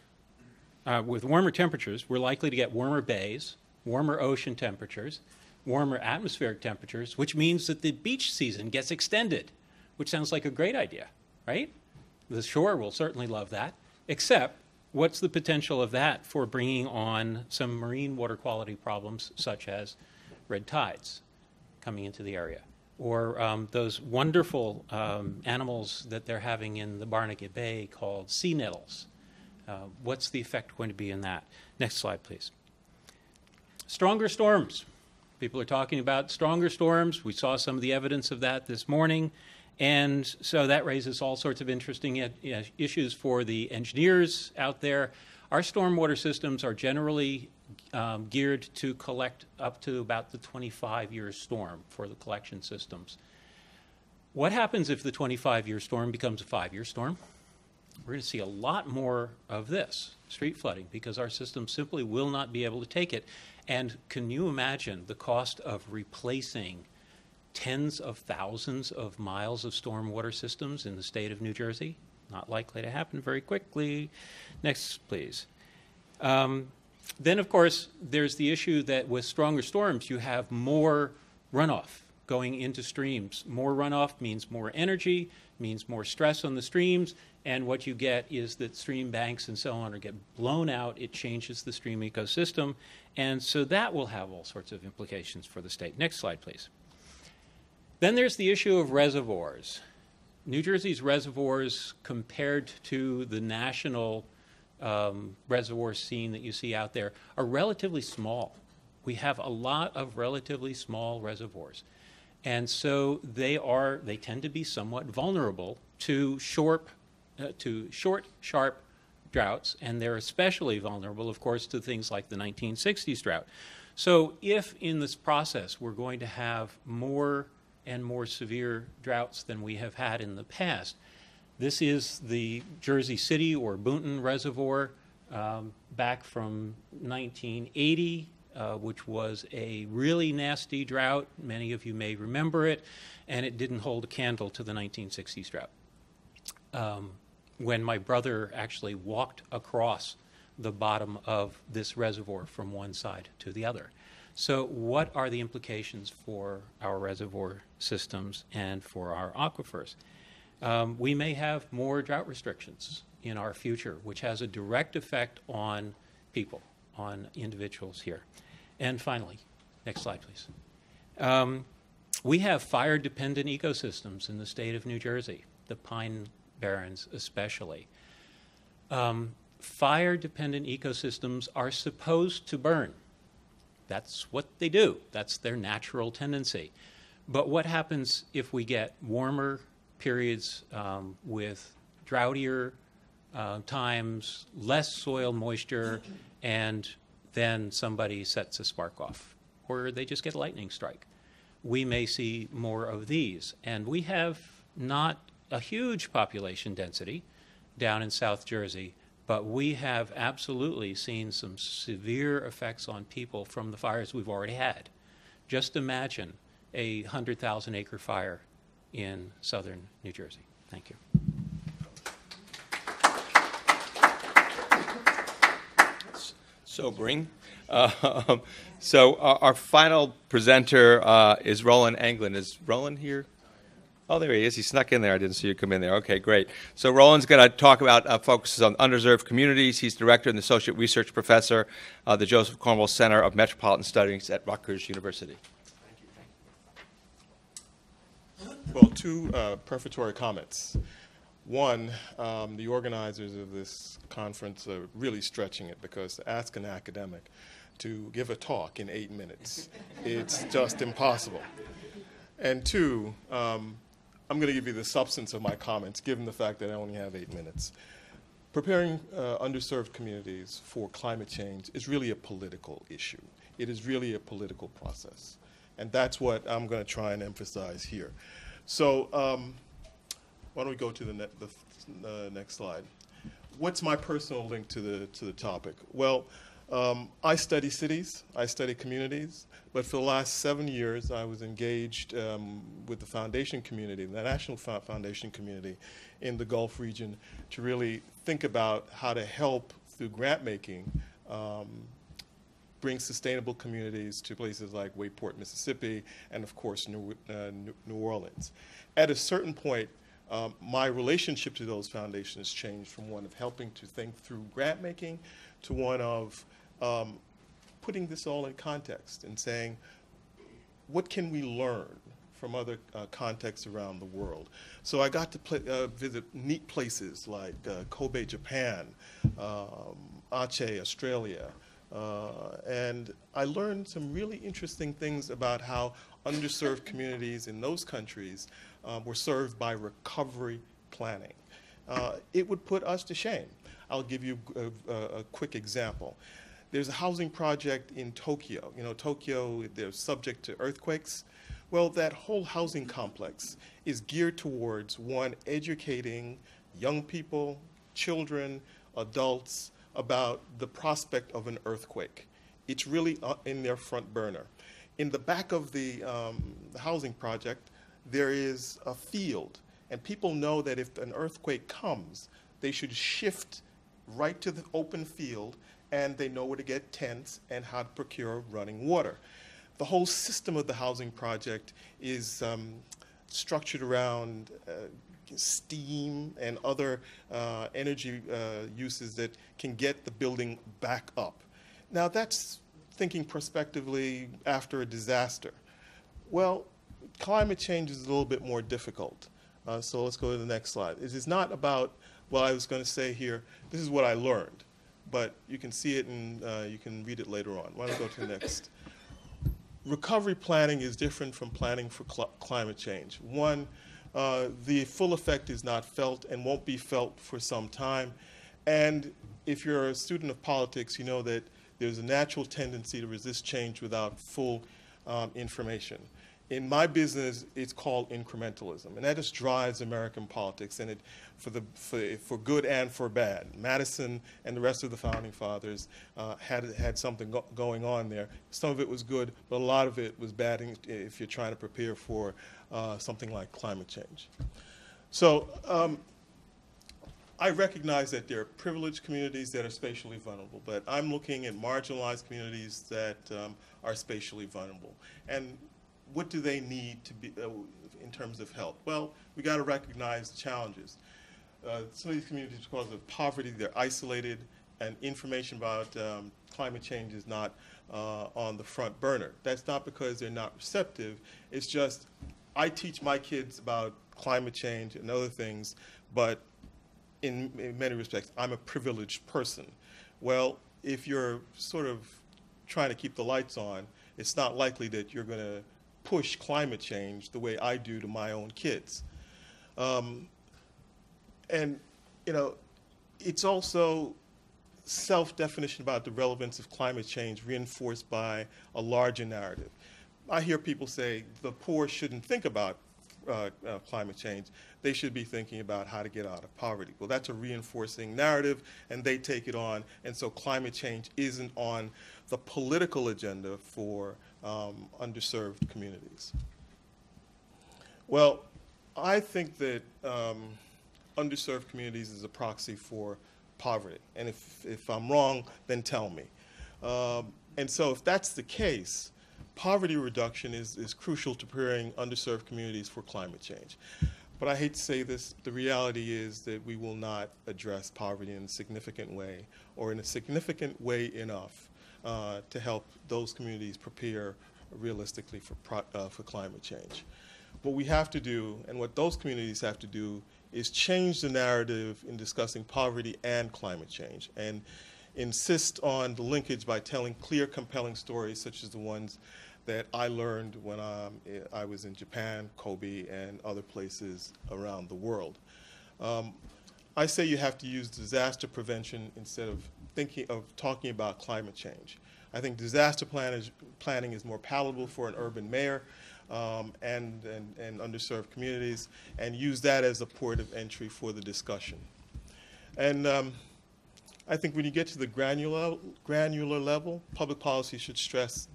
with warmer temperatures, we're likely to get warmer bays, warmer ocean temperatures, warmer atmospheric temperatures, which means that the beach season gets extended, which sounds like a great idea, right? The shore will certainly love that, except what's the potential of that for bringing on some marine water quality problems such as red tides coming into the area, or those wonderful animals that they're having in the Barnegat Bay called sea nettles. What's the effect going to be in that? Next slide, please. Stronger storms. People are talking about stronger storms. We saw some of the evidence of that this morning. And so that raises all sorts of interesting issues for the engineers out there. Our stormwater systems are generally geared to collect up to about the 25-year storm for the collection systems. What happens if the 25-year storm becomes a 5-year storm? We're going to see a lot more of this, street flooding, because our system simply will not be able to take it. And can you imagine the cost of replacing tens of thousands of miles of stormwater systems in the state of New Jersey? Not likely to happen very quickly. Next, please. Then, of course, there's the issue that with stronger storms, you have more runoff going into streams. More runoff means more energy, means more stress on the streams, and what you get is that stream banks and so on are get blown out. It changes the stream ecosystem, and so that will have all sorts of implications for the state. Next slide, please. Then there's the issue of reservoirs. New Jersey's reservoirs compared to the national reservoir scene that you see out there are relatively small. We have a lot of relatively small reservoirs. And so they tend to be somewhat vulnerable to short, sharp droughts, and they're especially vulnerable, of course, to things like the 1960s drought. So if in this process we're going to have more and more severe droughts than we have had in the past, this is the Jersey City or Boonton Reservoir back from 1980. Which was a really nasty drought. Many of you may remember it, and it didn't hold a candle to the 1960s drought. When my brother actually walked across the bottom of this reservoir from one side to the other. So what are the implications for our reservoir systems and for our aquifers? We may have more drought restrictions in our future, which has a direct effect on people. on individuals here. And finally, next slide, please. We have fire-dependent ecosystems in the state of New Jersey, the Pine Barrens especially. Fire-dependent ecosystems are supposed to burn. That's what they do. That's their natural tendency. But what happens if we get warmer periods with droughtier times, less soil moisture, and then somebody sets a spark off, or they just get a lightning strike? We may see more of these. And we have not a huge population density down in South Jersey, but we have absolutely seen some severe effects on people from the fires we've already had. Just imagine a 100,000-acre fire in southern New Jersey. Thank you. Sobering. So our final presenter is Roland Anglin. Is Roland here? Oh, there he is. He snuck in there. I didn't see you come in there. Okay, great. So Roland's going to talk about focuses on underserved communities. He's director and associate research professor of the Joseph Cornwall Center of Metropolitan Studies at Rutgers University. Well, two prefatory comments. One, the organizers of this conference are really stretching it, because to ask an academic to give a talk in 8 minutes, it's just impossible. And two, I'm going to give you the substance of my comments, given the fact that I only have 8 minutes. Preparing underserved communities for climate change is really a political issue. It is really a political process. And that's what I'm going to try and emphasize here. So why don't we go to the next slide. What's my personal link to the topic? Well, I study cities, I study communities, but for the last 7 years I was engaged with the foundation community, the National Foundation community in the Gulf region, to really think about how to help, through grant making, bring sustainable communities to places like Wayport, Mississippi, and of course New Orleans. At a certain point, my relationship to those foundations changed from one of helping to think through grant making to one of putting this all in context and saying, what can we learn from other contexts around the world? So I got to visit neat places like Kobe, Japan, Aceh, Australia, and I learned some really interesting things about how underserved communities in those countries were served by recovery planning. It would put us to shame. I'll give you a quick example. There's a housing project in Tokyo. You know, Tokyo, they're subject to earthquakes. Well, that whole housing complex is geared towards, one, educating young people, children, adults, about the prospect of an earthquake. It's really in their front burner. In the back of the housing project, there is a field, and people know that if an earthquake comes, they should shift right to the open field, and they know where to get tents and how to procure running water. The whole system of the housing project is structured around steam and other energy uses that can get the building back up. Now that's thinking prospectively after a disaster. Well, climate change is a little bit more difficult. So let's go to the next slide. It is not about, well, I was going to say here, this is what I learned, but you can see it and you can read it later on. Why don't we go to the next? Recovery planning is different from planning for climate change. One, the full effect is not felt and won't be felt for some time. And if you're a student of politics, you know that there's a natural tendency to resist change without full information. In my business, it's called incrementalism, and that just drives American politics, and it for good and for bad. Madison and the rest of the founding fathers had something going on there. Some of it was good, but a lot of it was bad if you're trying to prepare for something like climate change. So I recognize that there are privileged communities that are spatially vulnerable, but I'm looking at marginalized communities that are spatially vulnerable. And what do they need to be in terms of help? Well, we got to recognize the challenges. Some of these communities, because of poverty, they're isolated, and information about climate change is not on the front burner. That's not because they're not receptive. It's just I teach my kids about climate change and other things, but in many respects, I'm a privileged person. Well, if you're sort of trying to keep the lights on, it's not likely that you're going to push climate change the way I do to my own kids. And, you know, it's also self-definition about the relevance of climate change reinforced by a larger narrative. I hear people say the poor shouldn't think about climate change. They should be thinking about how to get out of poverty. Well, that's a reinforcing narrative, and they take it on, and so climate change isn't on the political agenda for underserved communities. Well, I think that underserved communities is a proxy for poverty, and if I'm wrong, then tell me. And so if that's the case, poverty reduction is crucial to preparing underserved communities for climate change. But I hate to say this, the reality is that we will not address poverty in a significant way, or in a significant way enough to help those communities prepare realistically for climate change. What we have to do, and what those communities have to do, is change the narrative in discussing poverty and climate change, and insist on the linkage by telling clear, compelling stories such as the ones that I learned when I was in Japan, Kobe, and other places around the world. I say you have to use disaster prevention instead of talking about climate change. I think disaster planning is more palatable for an urban mayor and underserved communities, and use that as a port of entry for the discussion. And I think when you get to the granular level, public policy should stress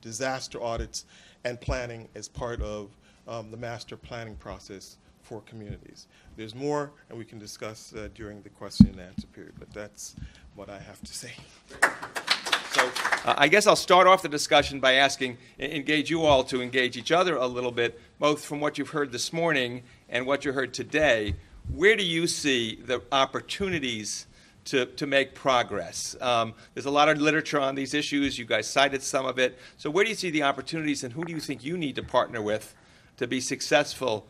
disaster audits and planning as part of the master planning process for communities. There's more, and we can discuss during the question and answer period, but that's what I have to say. So I guess I'll start off the discussion by engage you all to engage each other a little bit, both from what you've heard this morning and what you heard today. Where do you see the opportunities to make progress? There's a lot of literature on these issues. You guys cited some of it. So where do you see the opportunities, and who do you think you need to partner with to be successful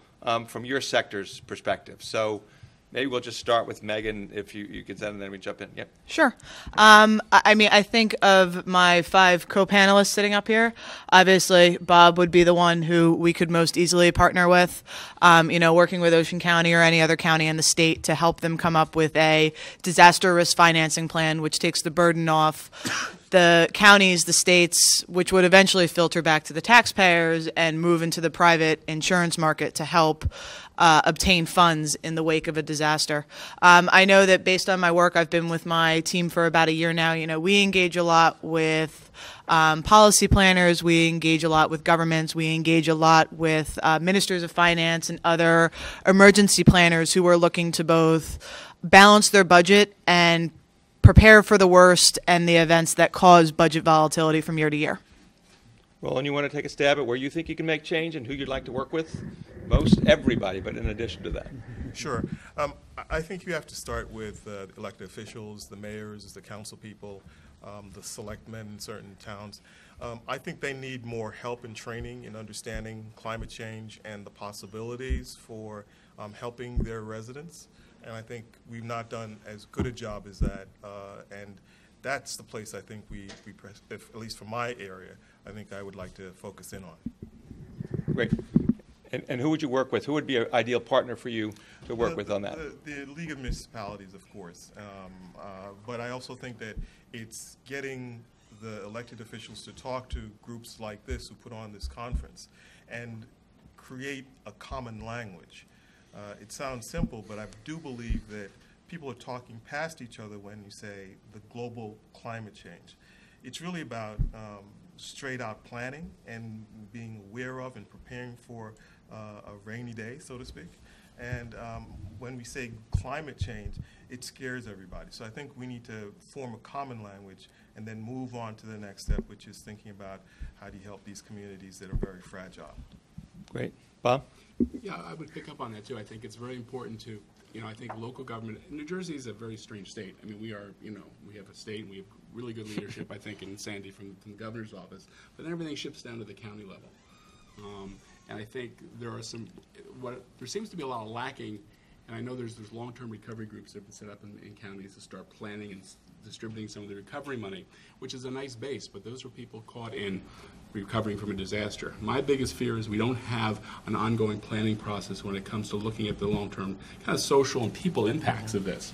from your sector's perspective? So maybe we'll just start with Megan, if you could send, and then we jump in. Yep. Sure. I mean, I think of my 5 co-panelists sitting up here. Obviously, Bob would be the one who we could most easily partner with, working with Ocean County or any other county in the state to help them come up with a disaster risk financing plan, which takes the burden off the counties, the states, which would eventually filter back to the taxpayers and move into the private insurance market to help obtain funds in the wake of a disaster. I know that based on my work, I've been with my team for about a year now. We engage a lot with policy planners, we engage a lot with governments, we engage a lot with ministers of finance and other emergency planners who are looking to both balance their budget and prepare for the worst and the events that cause budget volatility from year to year. Roland, you want to take a stab at where you think you can make change and who you'd like to work with? Most everybody, but in addition to that. Sure. I think you have to start with the elected officials, the mayors, the council people, the selectmen in certain towns. I think they need more help and training in understanding climate change and the possibilities for helping their residents. And I think we've not done as good a job as that. And that's the place I think at least for my area, I think I would like to focus in on. Great. And who would you work with? Who would be an ideal partner for you to work with on that? The League of Municipalities, of course. But I also think that it's getting the elected officials to talk to groups like this who put on this conference and create a common language. It sounds simple, but I do believe that people are talking past each other when you say the global climate change. It's really about straight-out planning and being aware of and preparing for a rainy day, so to speak. And when we say climate change, it scares everybody. So I think we need to form a common language and then move on to the next step, which is thinking about how do you help these communities that are very fragile. Great. Bob? Yeah, I would pick up on that too. I think it's very important to I think local government, New Jersey is a very strange state. I mean, we are, we have a state, and we have really good leadership, I think, in Sandy from the governor's office, but then everything ships down to the county level. And I think there seems to be a lot of lacking, and I know there's long-term recovery groups that have been set up in counties to start planning and distributing some of the recovery money, which is a nice base, but those are people caught in recovering from a disaster. My biggest fear is we don't have an ongoing planning process when it comes to looking at the long-term kind of social and people impacts of this.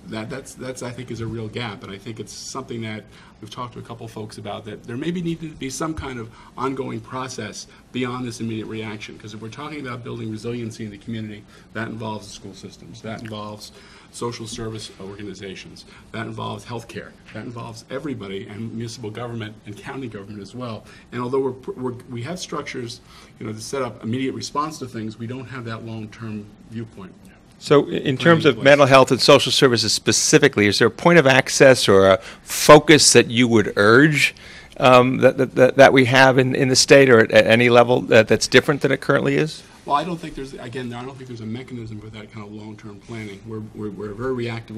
That's I think is a real gap, and I think it's something that we've talked to a couple of folks about, that there maybe need to be some kind of ongoing process beyond this immediate reaction, because if we're talking about building resiliency in the community, that involves the school systems, that involves social service organizations, that involves healthcare, that involves everybody, and municipal government and county government as well. And although we have structures, to set up immediate response to things, we don't have that long-term viewpoint. So in terms of mental health and social services specifically, is there a point of access or a focus that you would urge that we have in the state or at any level that's different than it currently is? Well, I don't think there's a mechanism for that kind of long-term planning. We're a very reactive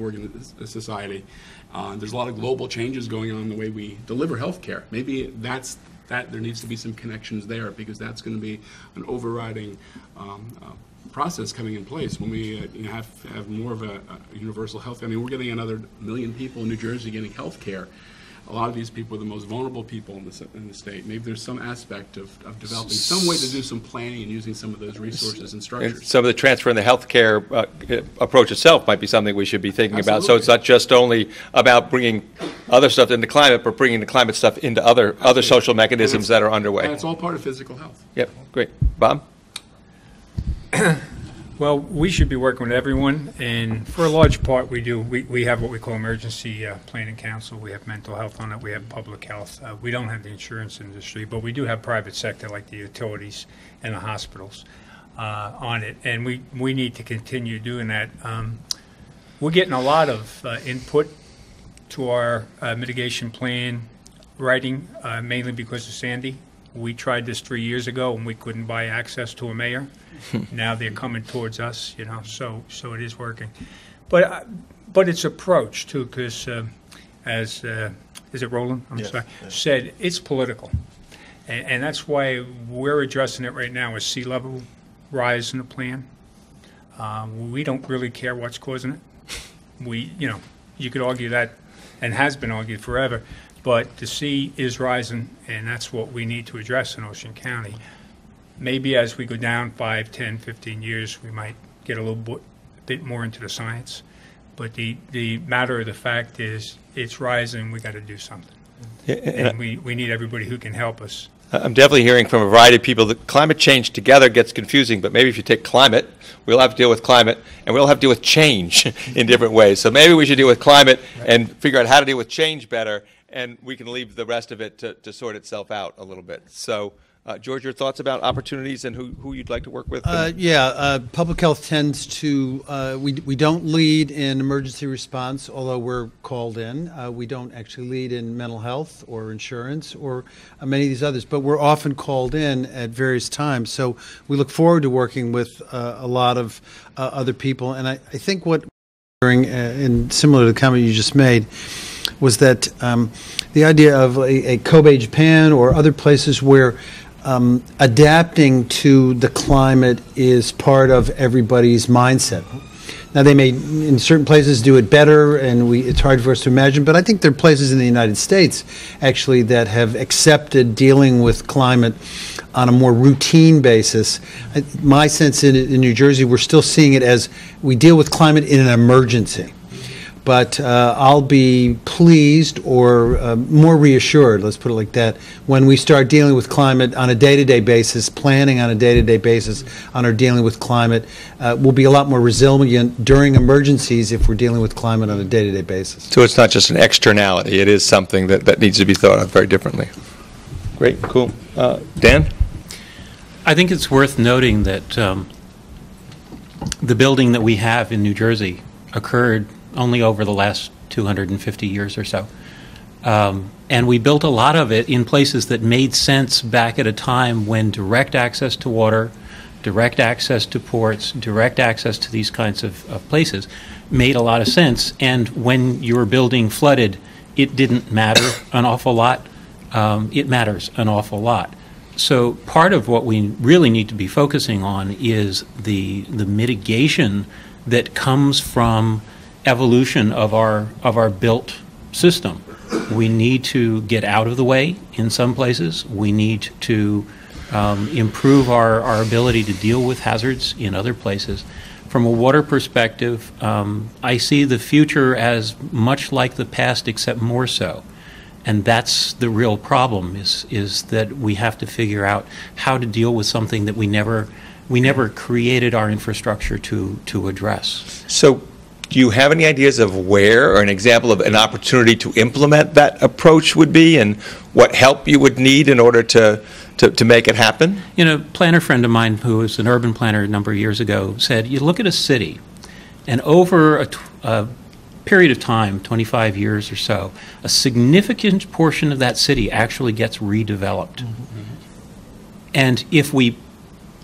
society. There's a lot of global changes going on in the way we deliver health care. Maybe there needs to be some connections there, because that's going to be an overriding process coming in place when we have more of a universal health. I mean, we're getting another 1 million people in New Jersey getting health care. A lot of these people are the most vulnerable people in the state. Maybe there's some aspect of developing some way to do some planning and using some of those resources and structures. And some of the transfer in the healthcare approach itself might be something we should be thinking about. So it's not just only about bringing other stuff into climate, but bringing the climate stuff into other social mechanisms that are underway. And it's all part of physical health. Yep, great. Bob? Well, we should be working with everyone, and for a large part we do. We have what we call emergency planning council. We have mental health on it. We have public health. We don't have the insurance industry, but we do have private sector like the utilities and the hospitals on it, and we need to continue doing that. We're getting a lot of input to our mitigation plan writing, mainly because of Sandy. We tried this 3 years ago, and we couldn't buy access to a mayor. Now they're coming towards us, so it is working. But it's approach too, because as is it Roland? Yes, sorry. yes. Said, it's political, and that's why we're addressing it right now as sea level rise in the plan. We don't really care what's causing it. You could argue that, and has been argued forever. But the sea is rising, and that's what we need to address in Ocean County. Maybe as we go down 5, 10, 15 years, we might get a little bit more into the science. But the matter of the fact is, it's rising, we got to do something. Yeah, and we need everybody who can help us. I'm definitely hearing from a variety of people that climate change together gets confusing, but maybe if you take climate, we'll have to deal with climate, and we'll have to deal with change in different ways. So maybe we should deal with climate and figure out how to deal with change better, and we can leave the rest of it to sort itself out a little bit. So, George, your thoughts about opportunities and who you'd like to work with? Public health tends to, we don't lead in emergency response, although we're called in. We don't actually lead in mental health or insurance or many of these others, but we're often called in at various times. So we look forward to working with a lot of other people. And I think what we're hearing, and similar to the comment you just made, was that the idea of a Kobe, Japan, or other places where adapting to the climate is part of everybody's mindset. Now, they may, in certain places, do it better, and it's hard for us to imagine, but I think there are places in the United States, actually, that have accepted dealing with climate on a more routine basis. My sense in New Jersey, we're still seeing it as we deal with climate in an emergency. But I'll be pleased or more reassured, let's put it like that, when we start dealing with climate on a day-to-day basis, planning on a day-to-day basis on our dealing with climate. We'll be a lot more resilient during emergencies if we're dealing with climate on a day-to-day basis. So it's not just an externality. It is something that needs to be thought of very differently. Great, cool. Dan? I think it's worth noting that the building that we have in New Jersey occurred only over the last 250 years or so. And we built a lot of it in places that made sense back at a time when direct access to water, direct access to ports, direct access to these kinds of places, made a lot of sense. And when you were building flooded, it didn't matter an awful lot. It matters an awful lot. So part of what we really need to be focusing on is the mitigation that comes from evolution of our built system. We need to get out of the way in some places. We need to improve our ability to deal with hazards in other places. From a water perspective, I see the future as much like the past, except more so. And that's the real problem, is that we have to figure out how to deal with something that we never created our infrastructure to address. So do you have any ideas of where, or an example of an opportunity to implement that approach would be, and what help you would need in order to make it happen? You know, a planner friend of mine who was an urban planner a number of years ago said, you look at a city, and over a period of time, 25 years or so, a significant portion of that city actually gets redeveloped. Mm-hmm. And if we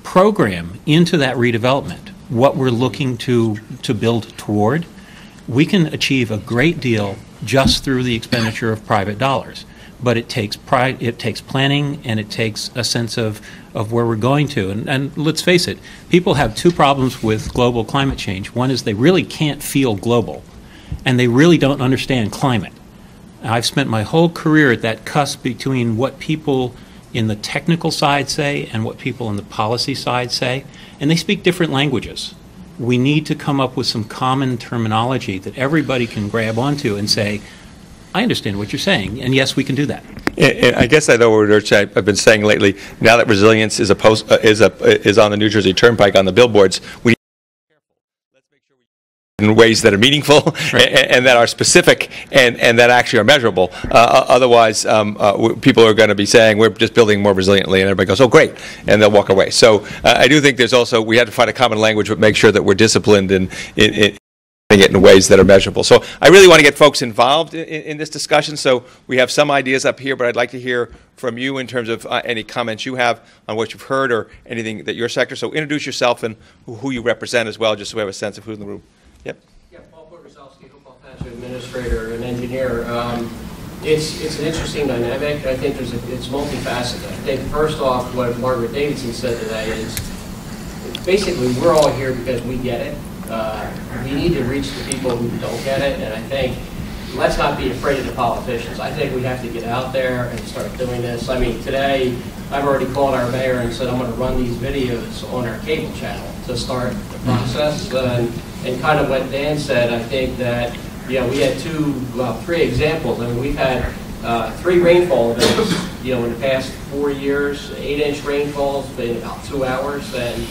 program into that redevelopment what we're looking to build toward, we can achieve a great deal just through the expenditure of private dollars. But it takes planning, and it takes a sense of where we're going to. And let's face it, people have two problems with global climate change. One is they really can't feel global, and they really don't understand climate. I've spent my whole career at that cusp between what people in the technical side say and what people in the policy side say, and they speak different languages. We need to come up with some common terminology that everybody can grab onto and say, I understand what you're saying, and yes, we can do that. And I guess I know what I've been saying lately. Now that resilience is on the New Jersey Turnpike on the billboards, we in ways that are meaningful, right, and that are specific, and that actually are measurable. Otherwise, people are going to be saying we're just building more resiliently, and everybody goes, "Oh, great," and they'll walk away. So I do think there's also, we have to find a common language, but make sure that we're disciplined in it in ways that are measurable. So I really want to get folks involved in this discussion. So we have some ideas up here, but I'd like to hear from you in terms of any comments you have on what you've heard or anything that your sector. So introduce yourself and who you represent as well, just so we have a sense of who's in the room. Yep. Yeah, Paul Portosowski, Hopewell Township Administrator and Engineer. It's an interesting dynamic. I think it's multifaceted. I think first off, what Margaret Davidson said today is basically we're all here because we get it. We need to reach the people who don't get it, and I think let's not be afraid of the politicians. I think we have to get out there and start doing this. I mean, today I've already called our mayor and said I'm going to run these videos on our cable channel to start the process. And kind of what Dan said, I think that, we had three examples. I mean, we've had 3 rainfall events, in the past 4 years, 8-inch rainfalls in about 2 hours, and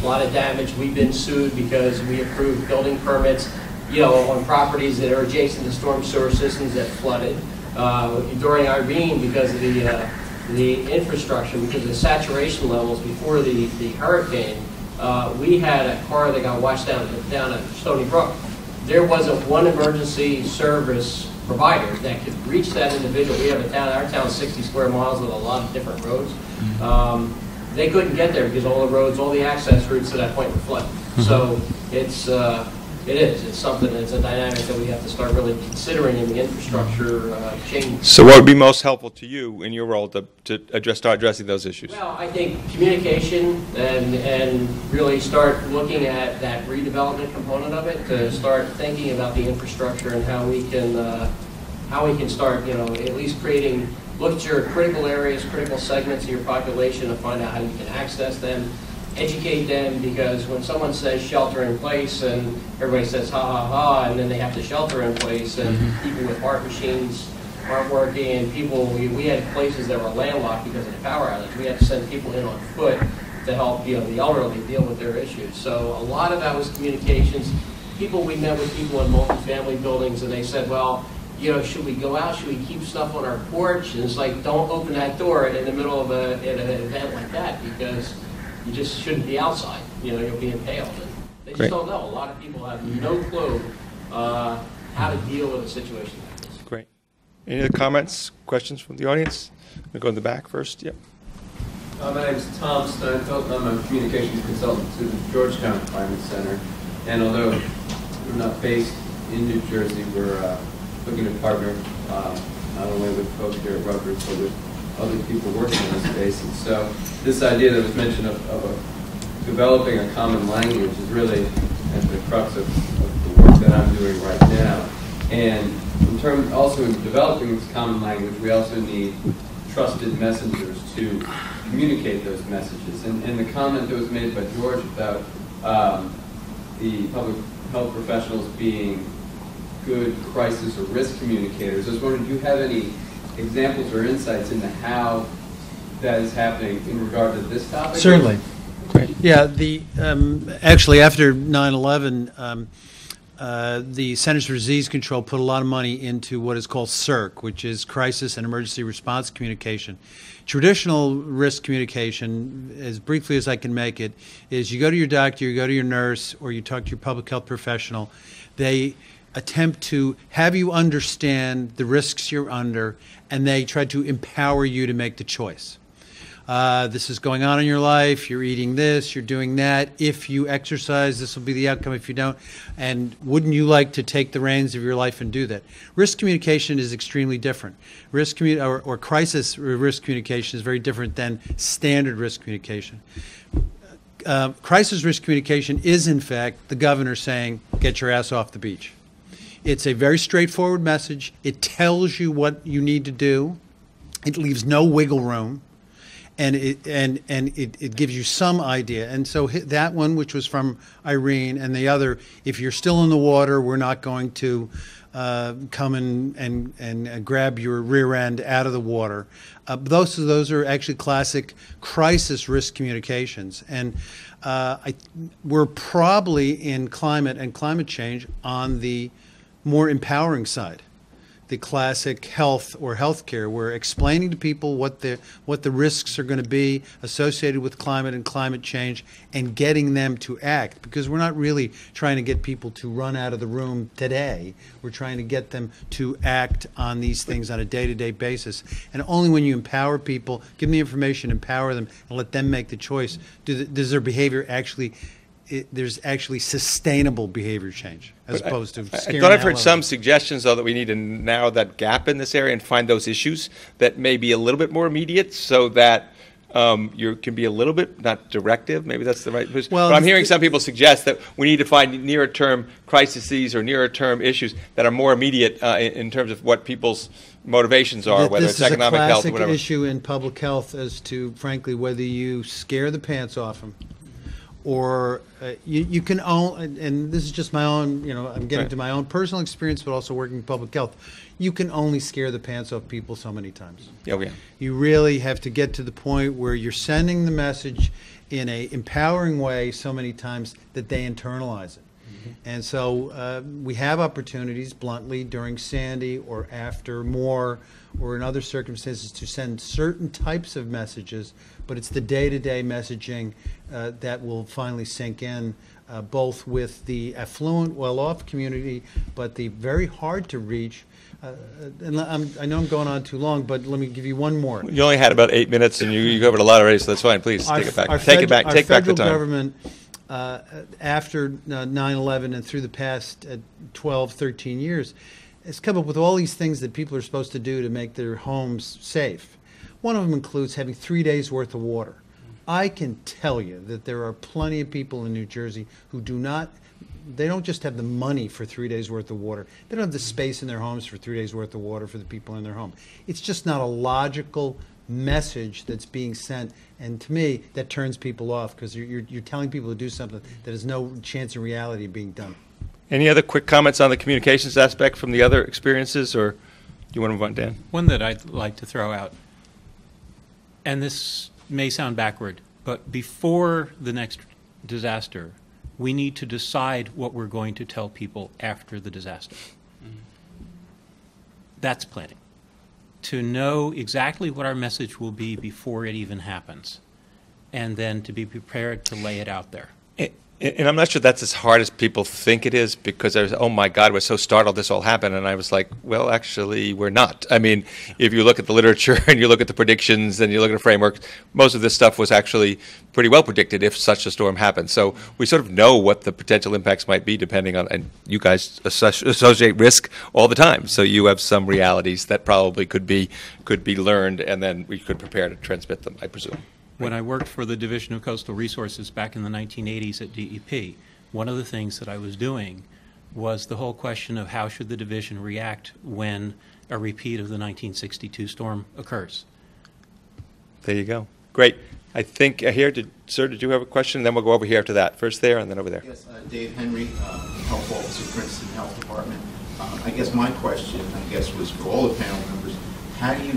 a lot of damage. We've been sued because we approved building permits, on properties that are adjacent to storm sewer systems that flooded. During Irene, because of the infrastructure, because of the saturation levels before the hurricane, we had a car that got washed down at Stony Brook. There wasn't one emergency service provider that could reach that individual. We have our town's 60 square miles with a lot of different roads. They couldn't get there because all the roads, all the access routes to that point were flooded. So it's something that's a dynamic that we have to start really considering in the infrastructure change. So what would be most helpful to you in your role to start addressing those issues? Well, I think communication and really start looking at that redevelopment component of it, to start thinking about the infrastructure and how we can start, at least look at your critical areas, critical segments of your population, and find out how you can access them. Educate them, because when someone says shelter in place and everybody says ha ha ha, and then they have to shelter in place, and people with heart machines aren't working, and we had places that were landlocked because of the power outage. We had to send people in on foot to help the elderly deal with their issues. So a lot of that was communications. We met with people in multifamily buildings, and they said, well, should we go out? Should we keep stuff on our porch? And it's like, don't open that door in the middle of an event like that, because you just shouldn't be outside. You'll be impaled. And they just don't know. A lot of people have no clue how to deal with a situation like this. Great. Any other comments, questions from the audience? We'll go in the back first. Yep. My name is Tom Steinfeld, and I'm a communications consultant to the Georgetown Climate Center. And although we're not based in New Jersey, we're looking to partner not only with folks here at Rutgers, but with other people working in this space. And so this idea that was mentioned of developing a common language is really at the crux of the work that I'm doing right now. And in terms, also in developing this common language, we also need trusted messengers to communicate those messages. And the comment that was made by George about the public health professionals being good crisis or risk communicators, I was wondering, do you have any examples or insights into how that is happening in regard to this topic? Certainly. Yeah, actually after 9/11, the Centers for Disease Control put a lot of money into what is called CERC, which is Crisis and Emergency Response Communication. Traditional risk communication, as briefly as I can make it, is you go to your doctor, you go to your nurse, or you talk to your public health professional. They attempt to have you understand the risks you're under, and they try to empower you to make the choice. This is going on in your life, you're eating this, you're doing that. If you exercise, this will be the outcome. If you don't, and wouldn't you like to take the reins of your life and do that? Risk communication is extremely different. Or crisis risk communication is very different than standard risk communication. Crisis risk communication is, in fact, the governor saying, get your ass off the beach. It's a very straightforward message. It tells you what you need to do. It leaves no wiggle room. And it gives you some idea. And so that one, which was from Irene, and the other, if you're still in the water, we're not going to come and grab your rear end out of the water. Those are actually classic crisis risk communications. And we're probably in climate and climate change on the more empowering side. The classic health or healthcare. We're explaining to people what the risks are going to be associated with climate and climate change, and getting them to act. Because we're not really trying to get people to run out of the room today. We're trying to get them to act on these things on a day-to-day basis. And only when you empower people, give them the information, empower them, and let them make the choice, does their behavior actually. There's actually sustainable behavior change, as opposed to scaring. I thought I've heard some suggestions, though, that we need to narrow that gap in this area and find those issues that may be a little bit more immediate, so that you can be a little bit, not directive, maybe that's the right. Well, but I'm hearing some people suggest that we need to find nearer-term crises or nearer-term issues that are more immediate in terms of what people's motivations are, whether it's economic health or whatever. This is a classic issue in public health as to, frankly, whether you scare the pants off them, or you can own, and this is just my own, I'm getting to my own personal experience, but also working in public health. You can only scare the pants off people so many times. Oh, yeah. You really have to get to the point where you're sending the message in a empowering way so many times that they internalize it. And so we have opportunities, bluntly, during Sandy or after Moore or in other circumstances, to send certain types of messages, but it's the day-to-day messaging that will finally sink in, both with the affluent, well-off community, but the very hard-to-reach. And I know I'm going on too long, but let me give you one more. You only had about 8 minutes, and you covered a lot already, so that's fine. Please take it back. Take back the time. Our federal government, after 9/11 and through the past 12, 13 years, has come up with all these things that people are supposed to do to make their homes safe. One of them includes having 3 days' worth of water. I can tell you that there are plenty of people in New Jersey who they don't just have the money for 3 days' worth of water. They don't have the space in their homes for 3 days' worth of water for the people in their home. It's just not a logical message that's being sent, and to me, that turns people off, because you're telling people to do something that has no chance in reality of being done. Any other quick comments on the communications aspect from the other experiences, or do you want to move on, Dan? One that I'd like to throw out, and this may sound backward, but before the next disaster, we need to decide what we're going to tell people after the disaster. That's planning. To know exactly what our message will be before it even happens, and then to be prepared to lay it out there. And I'm not sure that's as hard as people think it is, because I was, oh my God, we're so startled this all happened. And I was like, well, actually, we're not. I mean, if you look at the literature and you look at the predictions and you look at the framework, most of this stuff was actually pretty well predicted if such a storm happened. So we sort of know what the potential impacts might be depending on, and you guys associate risk all the time. So you have some realities that probably could be learned, and then we could prepare to transmit them, I presume. When I worked for the Division of Coastal Resources back in the 1980s at DEP, one of the things that I was doing was the whole question of how should the division react when a repeat of the 1962 storm occurs. There you go. Great. I think here, sir, did you have a question? Then we'll go over here after that. First there and then over there. Yes, Dave Henry, Health Officer, Princeton Health Department. I guess my question, was for all the panel members, how do you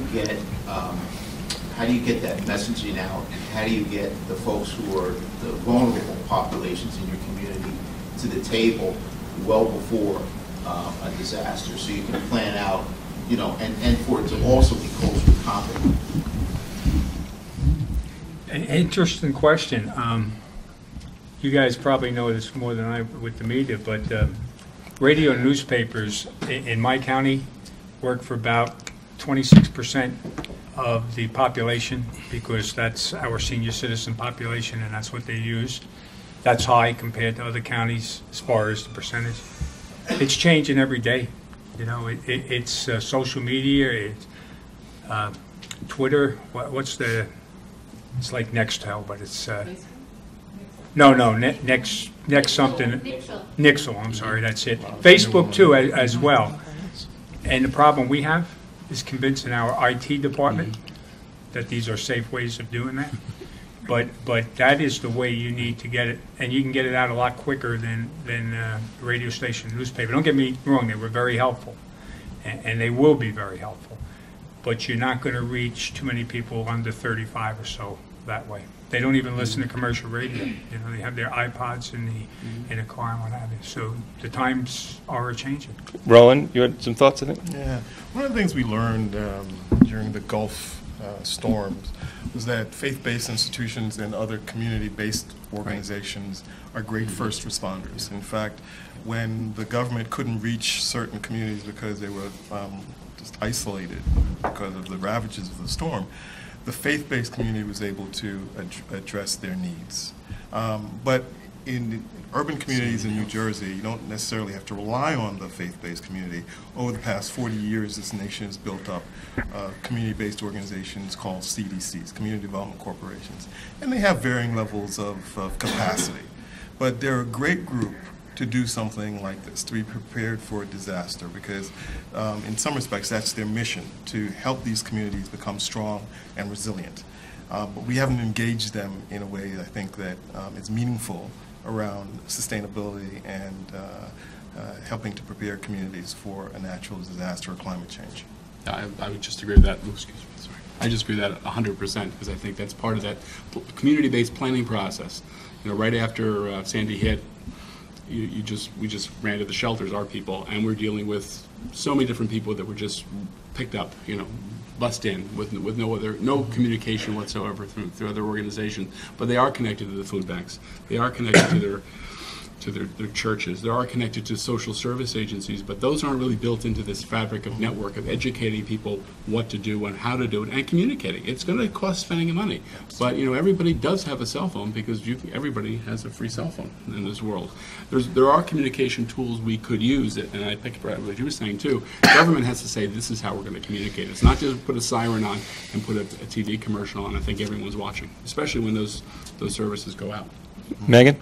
get that messaging out, and how do you get the folks who are the vulnerable populations in your community to the table well before a disaster, so you can plan out, and for it to also be culturally competent? An interesting question. You guys probably know this more than I with the media, but radio and newspapers in my county work for about 26% of the population, because that's our senior citizen population and that's what they use. That's high compared to other counties as far as the percentage. It's changing every day. It's social media, it's Twitter. It's like Nextel, but it's next something. Nixle, I'm sorry, that's it. Facebook too, as well. And the problem we have is convincing our IT department that these are safe ways of doing that. But that is the way you need to get it, and you can get it out a lot quicker than radio station, newspaper. Don't get me wrong; they were very helpful, and they will be very helpful. But you're not going to reach too many people under 35 or so that way. They don't even listen to commercial radio. They have their iPods in the car and what have you. So the times are changing. Roland, you had some thoughts, I think? Yeah. One of the things we learned during the Gulf storms was that faith-based institutions and other community-based organizations are great first responders. In fact, when the government couldn't reach certain communities because they were just isolated because of the ravages of the storm, the faith-based community was able to address their needs. But in urban communities in New Jersey, you don't necessarily have to rely on the faith-based community. Over the past 40 years, this nation has built up community-based organizations called CDCs, Community Development Corporations, and they have varying levels of capacity. But they're a great group to do something like this, to be prepared for a disaster, because in some respects that's their mission, to help these communities become strong and resilient. But we haven't engaged them in a way, I think, that is meaningful around sustainability and helping to prepare communities for a natural disaster or climate change. I would just agree with that. Oops, excuse me, sorry. I just agree with that 100%, because I think that's part of that community-based planning process. Right after Sandy hit, we just ran to the shelters, our people, and we're dealing with so many different people that were just picked up, bussed in with no communication whatsoever through other organizations. But they are connected to the food banks. They are connected to their churches. They are connected to social service agencies, but those aren't really built into this fabric of network of educating people what to do and how to do it and communicating. It's going to cost spending money, but everybody does have a cell phone, because everybody has a free cell phone in this world. There are communication tools we could use, and I picked up what you were saying too. Government has to say this is how we're going to communicate. It's not just put a siren on and put a TV commercial on. I think everyone's watching, especially when those services go out. Megan?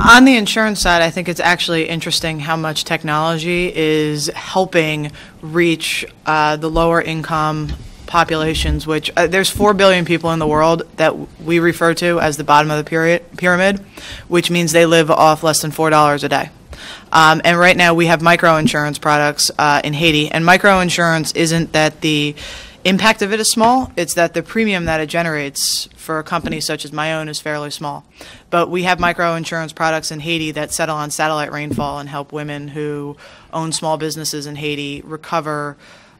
On the insurance side, I think it's actually interesting how much technology is helping reach the lower income populations, which there's 4 billion people in the world that we refer to as the bottom of the pyramid, which means they live off less than $4 a day. And right now we have microinsurance products in Haiti, and microinsurance isn't that the impact of it is small, it's that the premium that it generates for a company such as my own is fairly small. But we have microinsurance products in Haiti that settle on satellite rainfall and help women who own small businesses in Haiti recover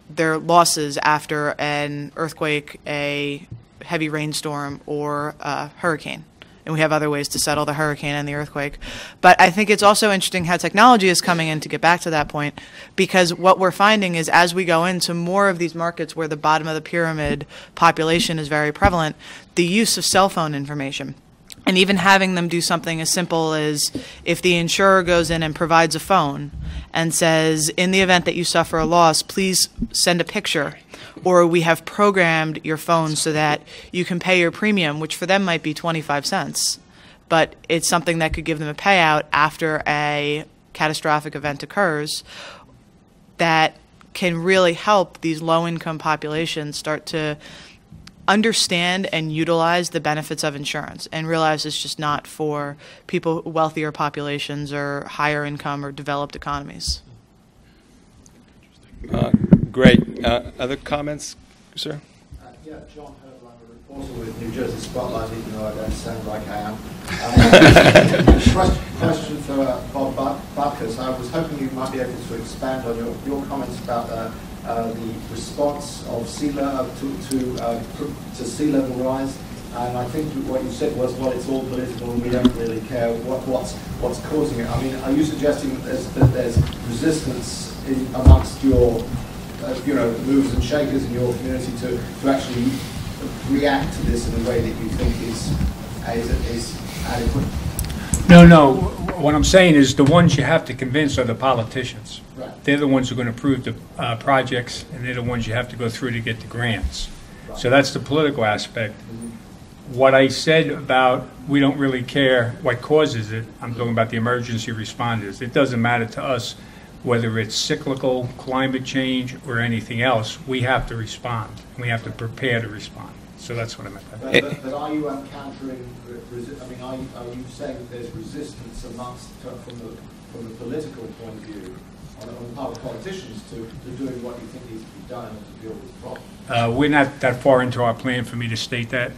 their losses after an earthquake, a heavy rainstorm, or a hurricane. and we have other ways to settle the hurricane and the earthquake. But I think it's also interesting how technology is coming in to get back to that point, because what we're finding is as we go into more of these markets where the bottom of the pyramid population is very prevalent, the use of cell phone information, and even having them do something as simple as if the insurer goes in and provides a phone and says, in the event that you suffer a loss, please send a picture, or we have programmed your phone so that you can pay your premium, which for them might be 25 cents, but it's something that could give them a payout after a catastrophic event occurs, that can really help these low-income populations start to understand and utilize the benefits of insurance and realize it's just not for people, wealthier populations or higher income or developed economies. Great. Other comments, sir? Yeah, John Herb, I'm a reporter with New Jersey Spotlight, even though I don't sound like I am. Question for Bob Butkus. I was hoping you might be able to expand on your comments about the response of sea level to sea level rise. And I think what you said was, well, it's all political and we don't really care what's causing it. I mean, are you suggesting that there's resistance amongst your movers and shakers in your community to actually react to this in a way that you think is adequate? No. What I'm saying is the ones you have to convince are the politicians. Right. They're the ones who are going to approve the projects, and they're the ones you have to go through to get the grants. Right. So that's the political aspect. What I said about we don't really care what causes it, I'm talking about the emergency responders. It doesn't matter to us whether it's cyclical, climate change, or anything else. We have to respond, and we have to prepare to respond. So that's what I meant by that. But are you encountering, I mean, are you saying that there's resistance amongst, from the political point of view, on the part of politicians to doing what you think needs to be done to deal with the problem? We're not that far into our plan for me to state that.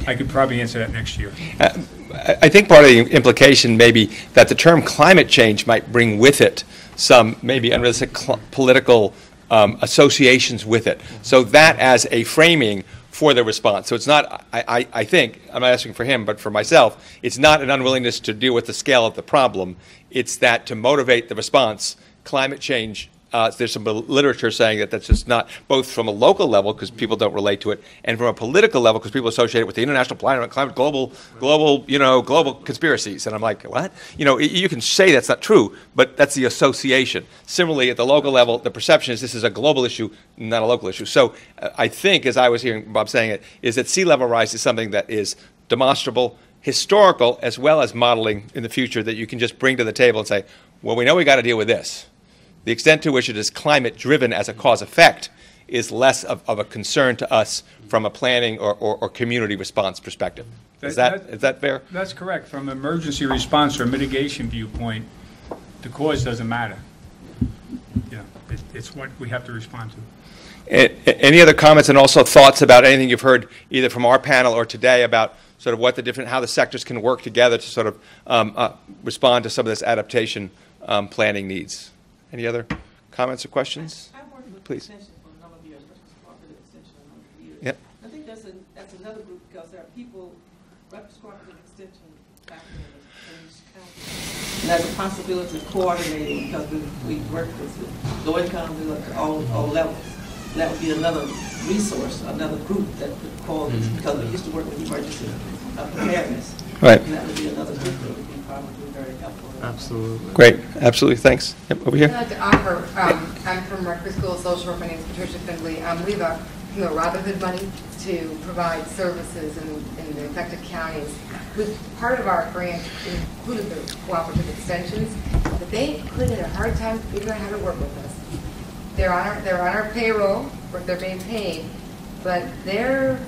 I could probably answer that next year. I think part of the implication may be that the term climate change might bring with it some maybe unrealistic political associations with it. So that as a framing for the response. So it's not, I think, I'm not asking for him, but for myself, it's not an unwillingness to deal with the scale of the problem. It's that to motivate the response, climate change, there's some literature saying that that's just not, both from a local level, because people don't relate to it, and from a political level, because people associate it with the international climate, global conspiracies. And I'm like, what? You can say that's not true, but that's the association. Similarly, at the local level, the perception is this is a global issue, not a local issue. So I think, as I was hearing Bob saying it, is that sea level rise is something that is demonstrable, historical, as well as modeling in the future that you can just bring to the table and say, well, we know we got to deal with this. The extent to which it is climate-driven as a cause-effect is less of a concern to us from a planning or community response perspective. Is that fair? That's correct. From an emergency response or mitigation viewpoint, the cause doesn't matter. It's what we have to respond to. Any other comments and also thoughts about anything you've heard either from our panel or today about sort of what how the sectors can work together to sort of respond to some of this adaptation planning needs? Any other comments or questions? I've worked with Please. Extension for a number of years, cooperative extension for a number of years. Yep. I think that's another group because there are people, reps cooperative extension back in each county. And there's a possibility of coordinating because we work with low income to all levels. And that would be another resource, another group that could coordinate because we used to work with emergency preparedness. Right. And that would be another group that would be probably very helpful. Absolutely. Great. Absolutely. Thanks. Yep, over here. I'd like to offer, I'm from Rutgers School of Social Work. My name is Patricia Findley. We have Robin money to provide services in the affected counties. Part of our grant included the cooperative extensions, but they had a hard time figuring out how to work with us. They're on our payroll, they're being paid, but they had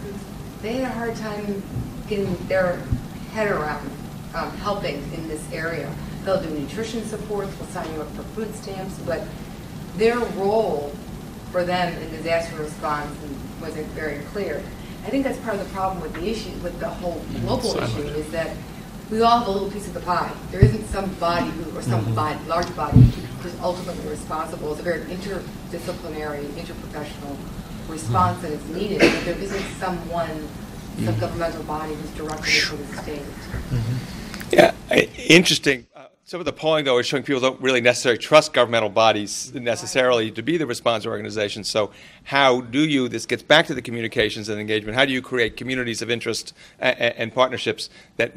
a hard time getting their head around helping in this area. They'll do nutrition supports, we'll sign you up for food stamps, but their role for them in disaster response wasn't very clear. I think that's part of the problem with the issue, with the whole global issue, is that we all have a little piece of the pie. There isn't somebody or some large body who's ultimately responsible. It's a very interdisciplinary, interprofessional response that is needed. But there isn't someone subgovernmental body who's directly to the state. Yeah, interesting. Some of the polling, though, is showing people don't really necessarily trust governmental bodies necessarily to be the response organizations. So how do you, this gets back to the communications and engagement, how do you create communities of interest and partnerships that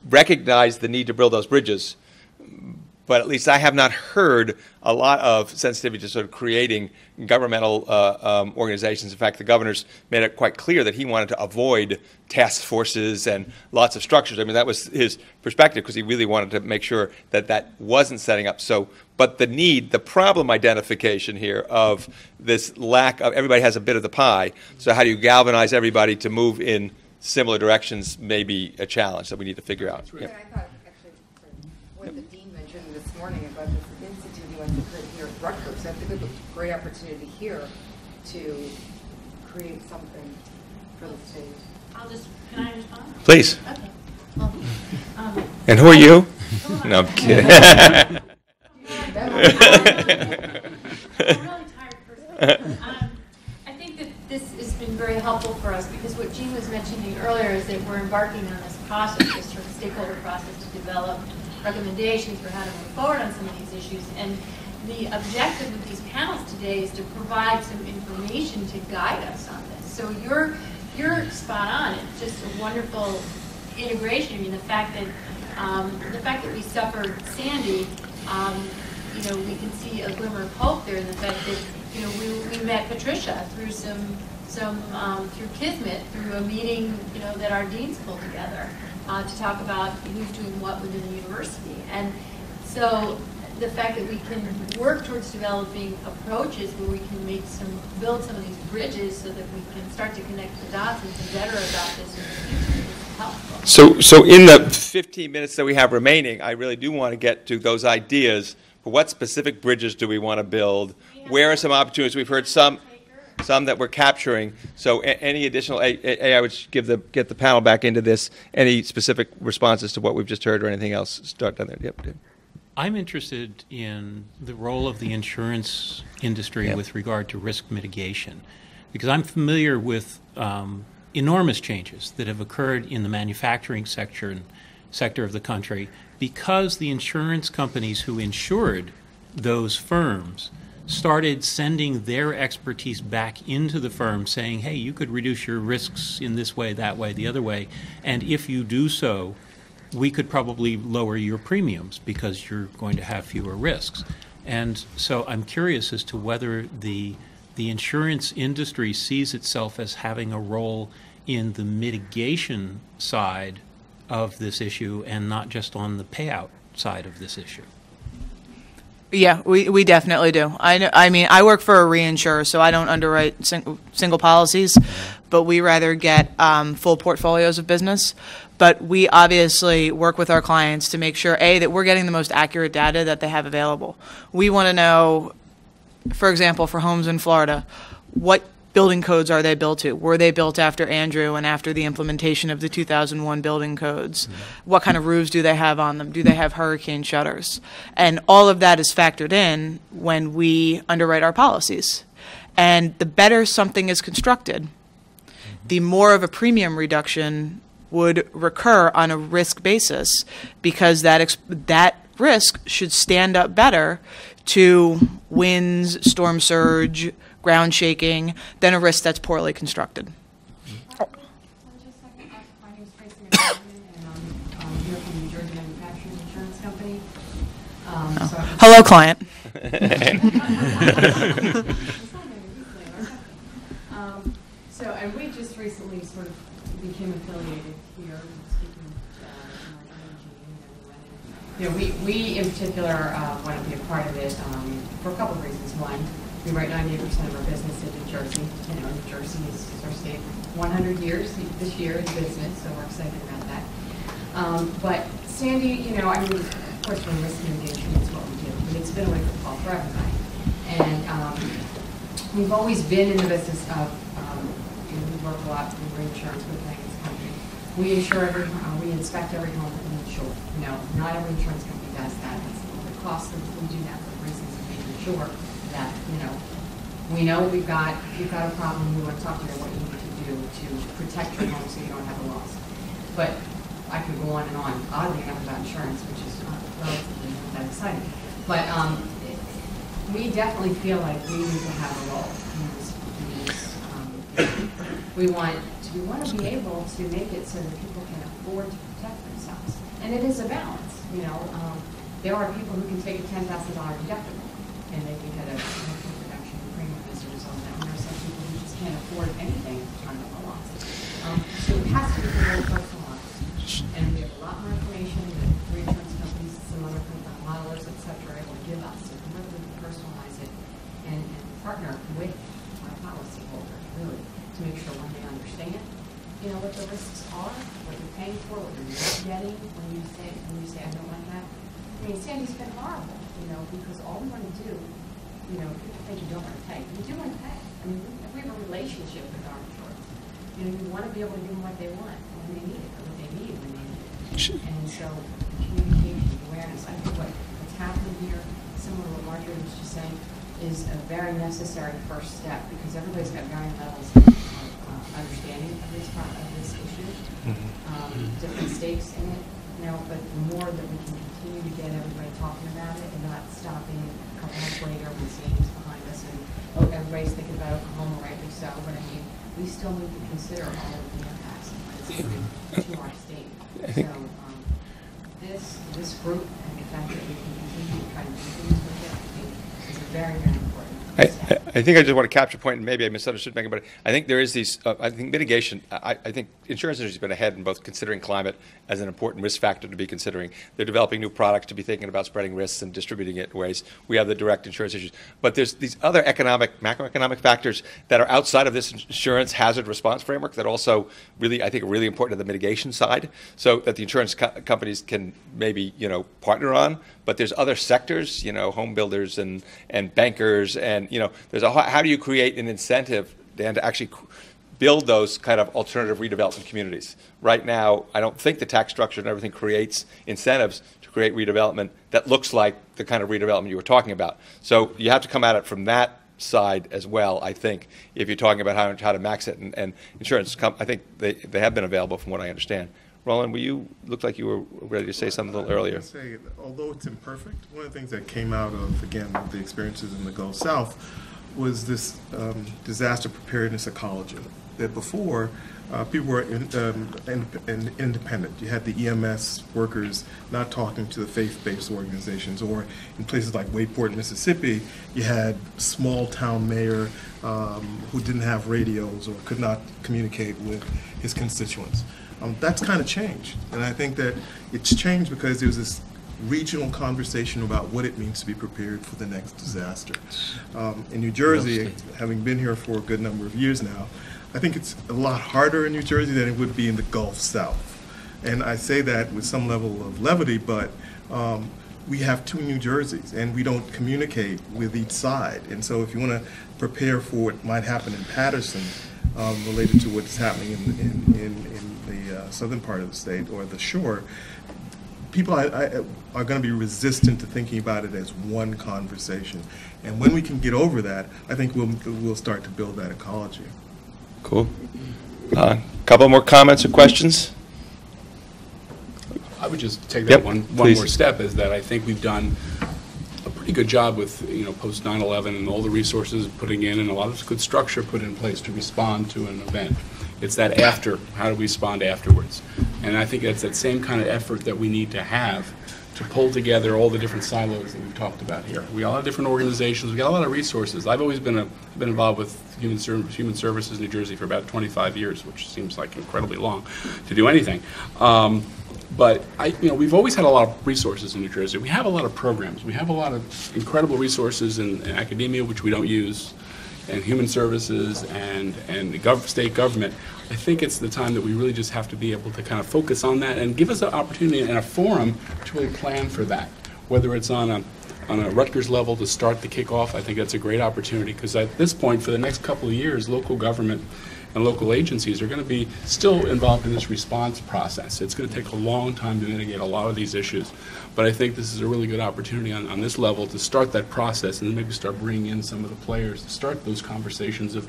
recognize the need to build those bridges? But at least I have not heard a lot of sensitivity to sort of creating governmental organizations. In fact, the governor's made it quite clear that he wanted to avoid task forces and lots of structures. I mean, that was his perspective because he really wanted to make sure that that wasn't setting up. So, but the problem identification here of this lack of, everybody has a bit of the pie. So how do you galvanize everybody to move in similar directions may be a challenge that we need to figure out. Yeah. I thought, actually, what the dean mentioned this morning about this institute he went to create here at Rutgers, I think it's a great opportunity here to create something for the state. Can I respond? Please. Okay. Well, and who are you? No, I'm kidding. I'm a really tired person. I think that this has been very helpful for us because what Jean was mentioning earlier is that we're embarking on this process, this sort of stakeholder process to develop recommendations for how to move forward on some of these issues. And the objective of these panels today is to provide some information to guide us on this. So you're spot on. It's just a wonderful integration. I mean, the fact that we suffered Sandy, we can see a glimmer of hope there in the fact that we met Patricia through through Kismet, through a meeting that our deans pulled together to talk about who's doing what within the university. And so the fact that we can work towards developing approaches where we can build some of these bridges so that we can start to connect the dots and be better about this in the future is helpful. So in the 15 minutes that we have remaining, I really do want to get to those ideas for what specific bridges do we want to build? Where are some opportunities? We've heard some that we're capturing. So any additional, I would get the panel back into this. Any specific responses to what we've just heard or anything else? Start down there. Yep. I'm interested in the role of the insurance industry with regard to risk mitigation, because I'm familiar with enormous changes that have occurred in the manufacturing sector of the country because the insurance companies who insured those firms started sending their expertise back into the firm saying, hey, you could reduce your risks in this way, that way, the other way, and if you do so, we could probably lower your premiums because you're going to have fewer risks. And so I'm curious as to whether the insurance industry sees itself as having a role in the mitigation side of this issue and not just on the payout side of this issue. Yeah, we definitely do. I mean, I work for a reinsurer, so I don't underwrite single policies, but we rather get full portfolios of business. But we obviously work with our clients to make sure, A, that we're getting the most accurate data that they have available. We want to know, for example, for homes in Florida, what building codes are they built to? Were they built after Andrew and after the implementation of the 2001 building codes? What kind of roofs do they have on them? Do they have hurricane shutters? And all of that is factored in when we underwrite our policies. And the better something is constructed, the more of a premium reduction would recur on a risk basis, because that risk should stand up better to winds, storm surge, ground shaking than a risk that's poorly constructed. My name is Tracy McCartney, and I'm here from the New Jersey Manufacturing Insurance Company. Hello, client. And we just recently sort of became affiliated here, speaking to energy and we in particular want to be a part of it for a couple of reasons. One, we write 98% of our business in New Jersey. New Jersey is our state 100 years this year in business, so we're excited about that. But Sandy, of course, we're risk mitigation is what we do, but it's been a wake-up call for everybody. And we've always been in the business of, we work a lot in reinsurance with this company. We insure we inspect every home that we insure. Not every insurance company does that. It's a little bit costly, but we do that for reasons of making sure that, we know if you've got a problem, we want to talk to you about what you need to do do to protect your home so you don't have a loss. But I could go on and on, oddly enough, about insurance, which is not relatively not that exciting. But we definitely feel like we need to have a role in this. We want to be able to make it so that people can afford to protect themselves. And it is a balance, you know. There are people who can take a $10,000 deductible and they can get a reduction in premium as a result of that. And there are some people who just can't afford anything on a loss. So it has to be very personalized. And we have a lot more information that reinsurance companies, some other modelers, et cetera, are able to give us. So we really personalize it and partner with our policyholders, really, to make sure when they understand, you know, what the risks are, what you're paying for, what you're not getting when you say I don't want that. I mean, Sandy's been horrible, you know, because all we want to do, you know, people think you don't want to pay. You do want to pay. I mean, we have a relationship with our insurance. You know, you want to be able to give them what they want when they need it, or what they need when they need it. And so communication, awareness, I think what's happening here, similar to what Marjorie was just saying, is a very necessary first step, because everybody's got varying levels of understanding of this issue, different stakes in it, you know, but the more that we can continue to get everybody talking about it and not stopping a couple months later when Sandy's behind us and, oh, everybody's thinking about Oklahoma, rightly so, but I mean, we still need to consider all of the impacts of what it's doing to our state. So this group and the fact that we can continue to try to do things with it, I think, is a very, very important. I think I just want to capture a point, and maybe I misunderstood Megan, but I think there is these, I think mitigation, I think insurance industry has been ahead in both considering climate as an important risk factor to be considering. They're developing new products to be thinking about spreading risks and distributing it in ways. We have the direct insurance issues. But there's these other macroeconomic factors that are outside of this insurance hazard response framework that also really, I think, are really important to the mitigation side, so that the insurance companies can maybe, you know, partner on. But there's other sectors, you know, home builders and bankers, and, you know, there's how do you create an incentive, Dan, to actually build those kind of alternative redevelopment communities? Right now, I don't think the tax structure and everything creates incentives to create redevelopment that looks like the kind of redevelopment you were talking about. So you have to come at it from that side as well, I think, if you're talking about how to max it. And insurance, I think they have been available from what I understand. Roland, looked like you were ready to say something a little earlier. I was going to say, although it's imperfect, one of the things that came out of, again, the experiences in the Gulf South was this disaster preparedness ecology. That before, people were independent. You had the EMS workers not talking to the faith-based organizations, or in places like Wayport, Mississippi, you had small town mayor who didn't have radios or could not communicate with his constituents. That's kind of changed, and I think that it's changed because there's this regional conversation about what it means to be prepared for the next disaster. In New Jersey, having been here for a good number of years now, I think it's a lot harder in New Jersey than it would be in the Gulf South. And I say that with some level of levity, but we have two New Jerseys, and we don't communicate with each side. And so if you want to prepare for what might happen in Patterson, related to what's happening in the southern part of the state or the shore, people are going to be resistant to thinking about it as one conversation. And when we can get over that, I think we'll start to build that ecology. Cool. Couple more comments or questions? I would just take that one please. more step, is that I think we've done a pretty good job with, you know, post 9/11 and all the resources putting in and a lot of good structure put in place to respond to an event. It's that after, how do we respond afterwards? And I think that's that same kind of effort that we need to have to pull together all the different silos that we've talked about here. We got a lot of different organizations. We got a lot of resources. I've always been involved with human services in New Jersey for about 25 years, which seems like incredibly long to do anything. But we've always had a lot of resources in New Jersey. We have a lot of programs. We have a lot of incredible resources in academia, which we don't use, and human services and the state government. I think it's the time that we really just have to be able to kind of focus on that and give us an opportunity and a forum to really plan for that. Whether it's on a Rutgers level to start the kickoff, I think that's a great opportunity, because at this point, for the next couple of years, local government and local agencies are going to be still involved in this response process. It's going to take a long time to mitigate a lot of these issues. But I think this is a really good opportunity on this level to start that process and then maybe start bringing in some of the players to start those conversations of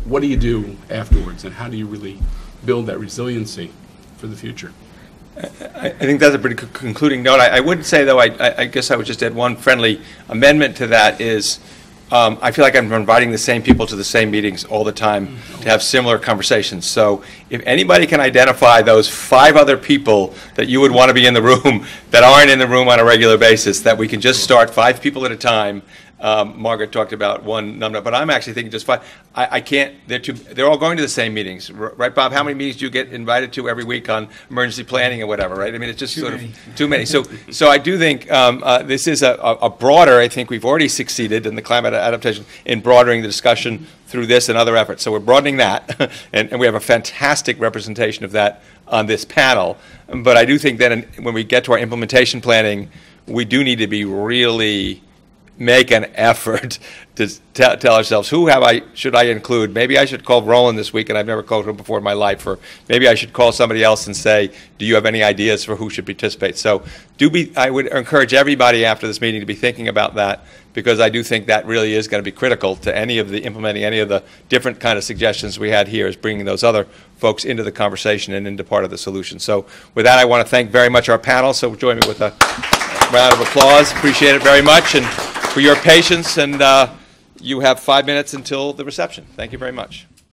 what do you do afterwards, and how do you really build that resiliency for the future? I think that's a pretty concluding note. I would say, though, I guess I would just add one friendly amendment to that is I feel like I'm inviting the same people to the same meetings all the time to have similar conversations. So if anybody can identify those 5 other people that you would want to be in the room that aren't in the room on a regular basis, that we can just start 5 people at a time. Margaret talked about one number, but I'm actually thinking just 5. I can't, they're all going to the same meetings, right, Bob? How many meetings do you get invited to every week on emergency planning or whatever, right? I mean, it's just sort of too many. So I do think this is a broader, I think we've already succeeded in the climate adaptation in broadening the discussion through this and other efforts. So we're broadening that, and we have a fantastic representation of that on this panel. But I do think that when we get to our implementation planning, we do need to be really make an effort to tell ourselves, who should I include? Maybe I should call Roland this week, and I've never called him before in my life, or maybe I should call somebody else and say, do you have any ideas for who should participate? So I would encourage everybody after this meeting to be thinking about that, because I do think that really is going to be critical to implementing any of the different kind of suggestions we had here, is bringing those other folks into the conversation and into part of the solution. So with that, I want to thank very much our panel. So join me with a round of applause. Appreciate it very much, and for your patience, and you have 5 minutes until the reception. Thank you very much.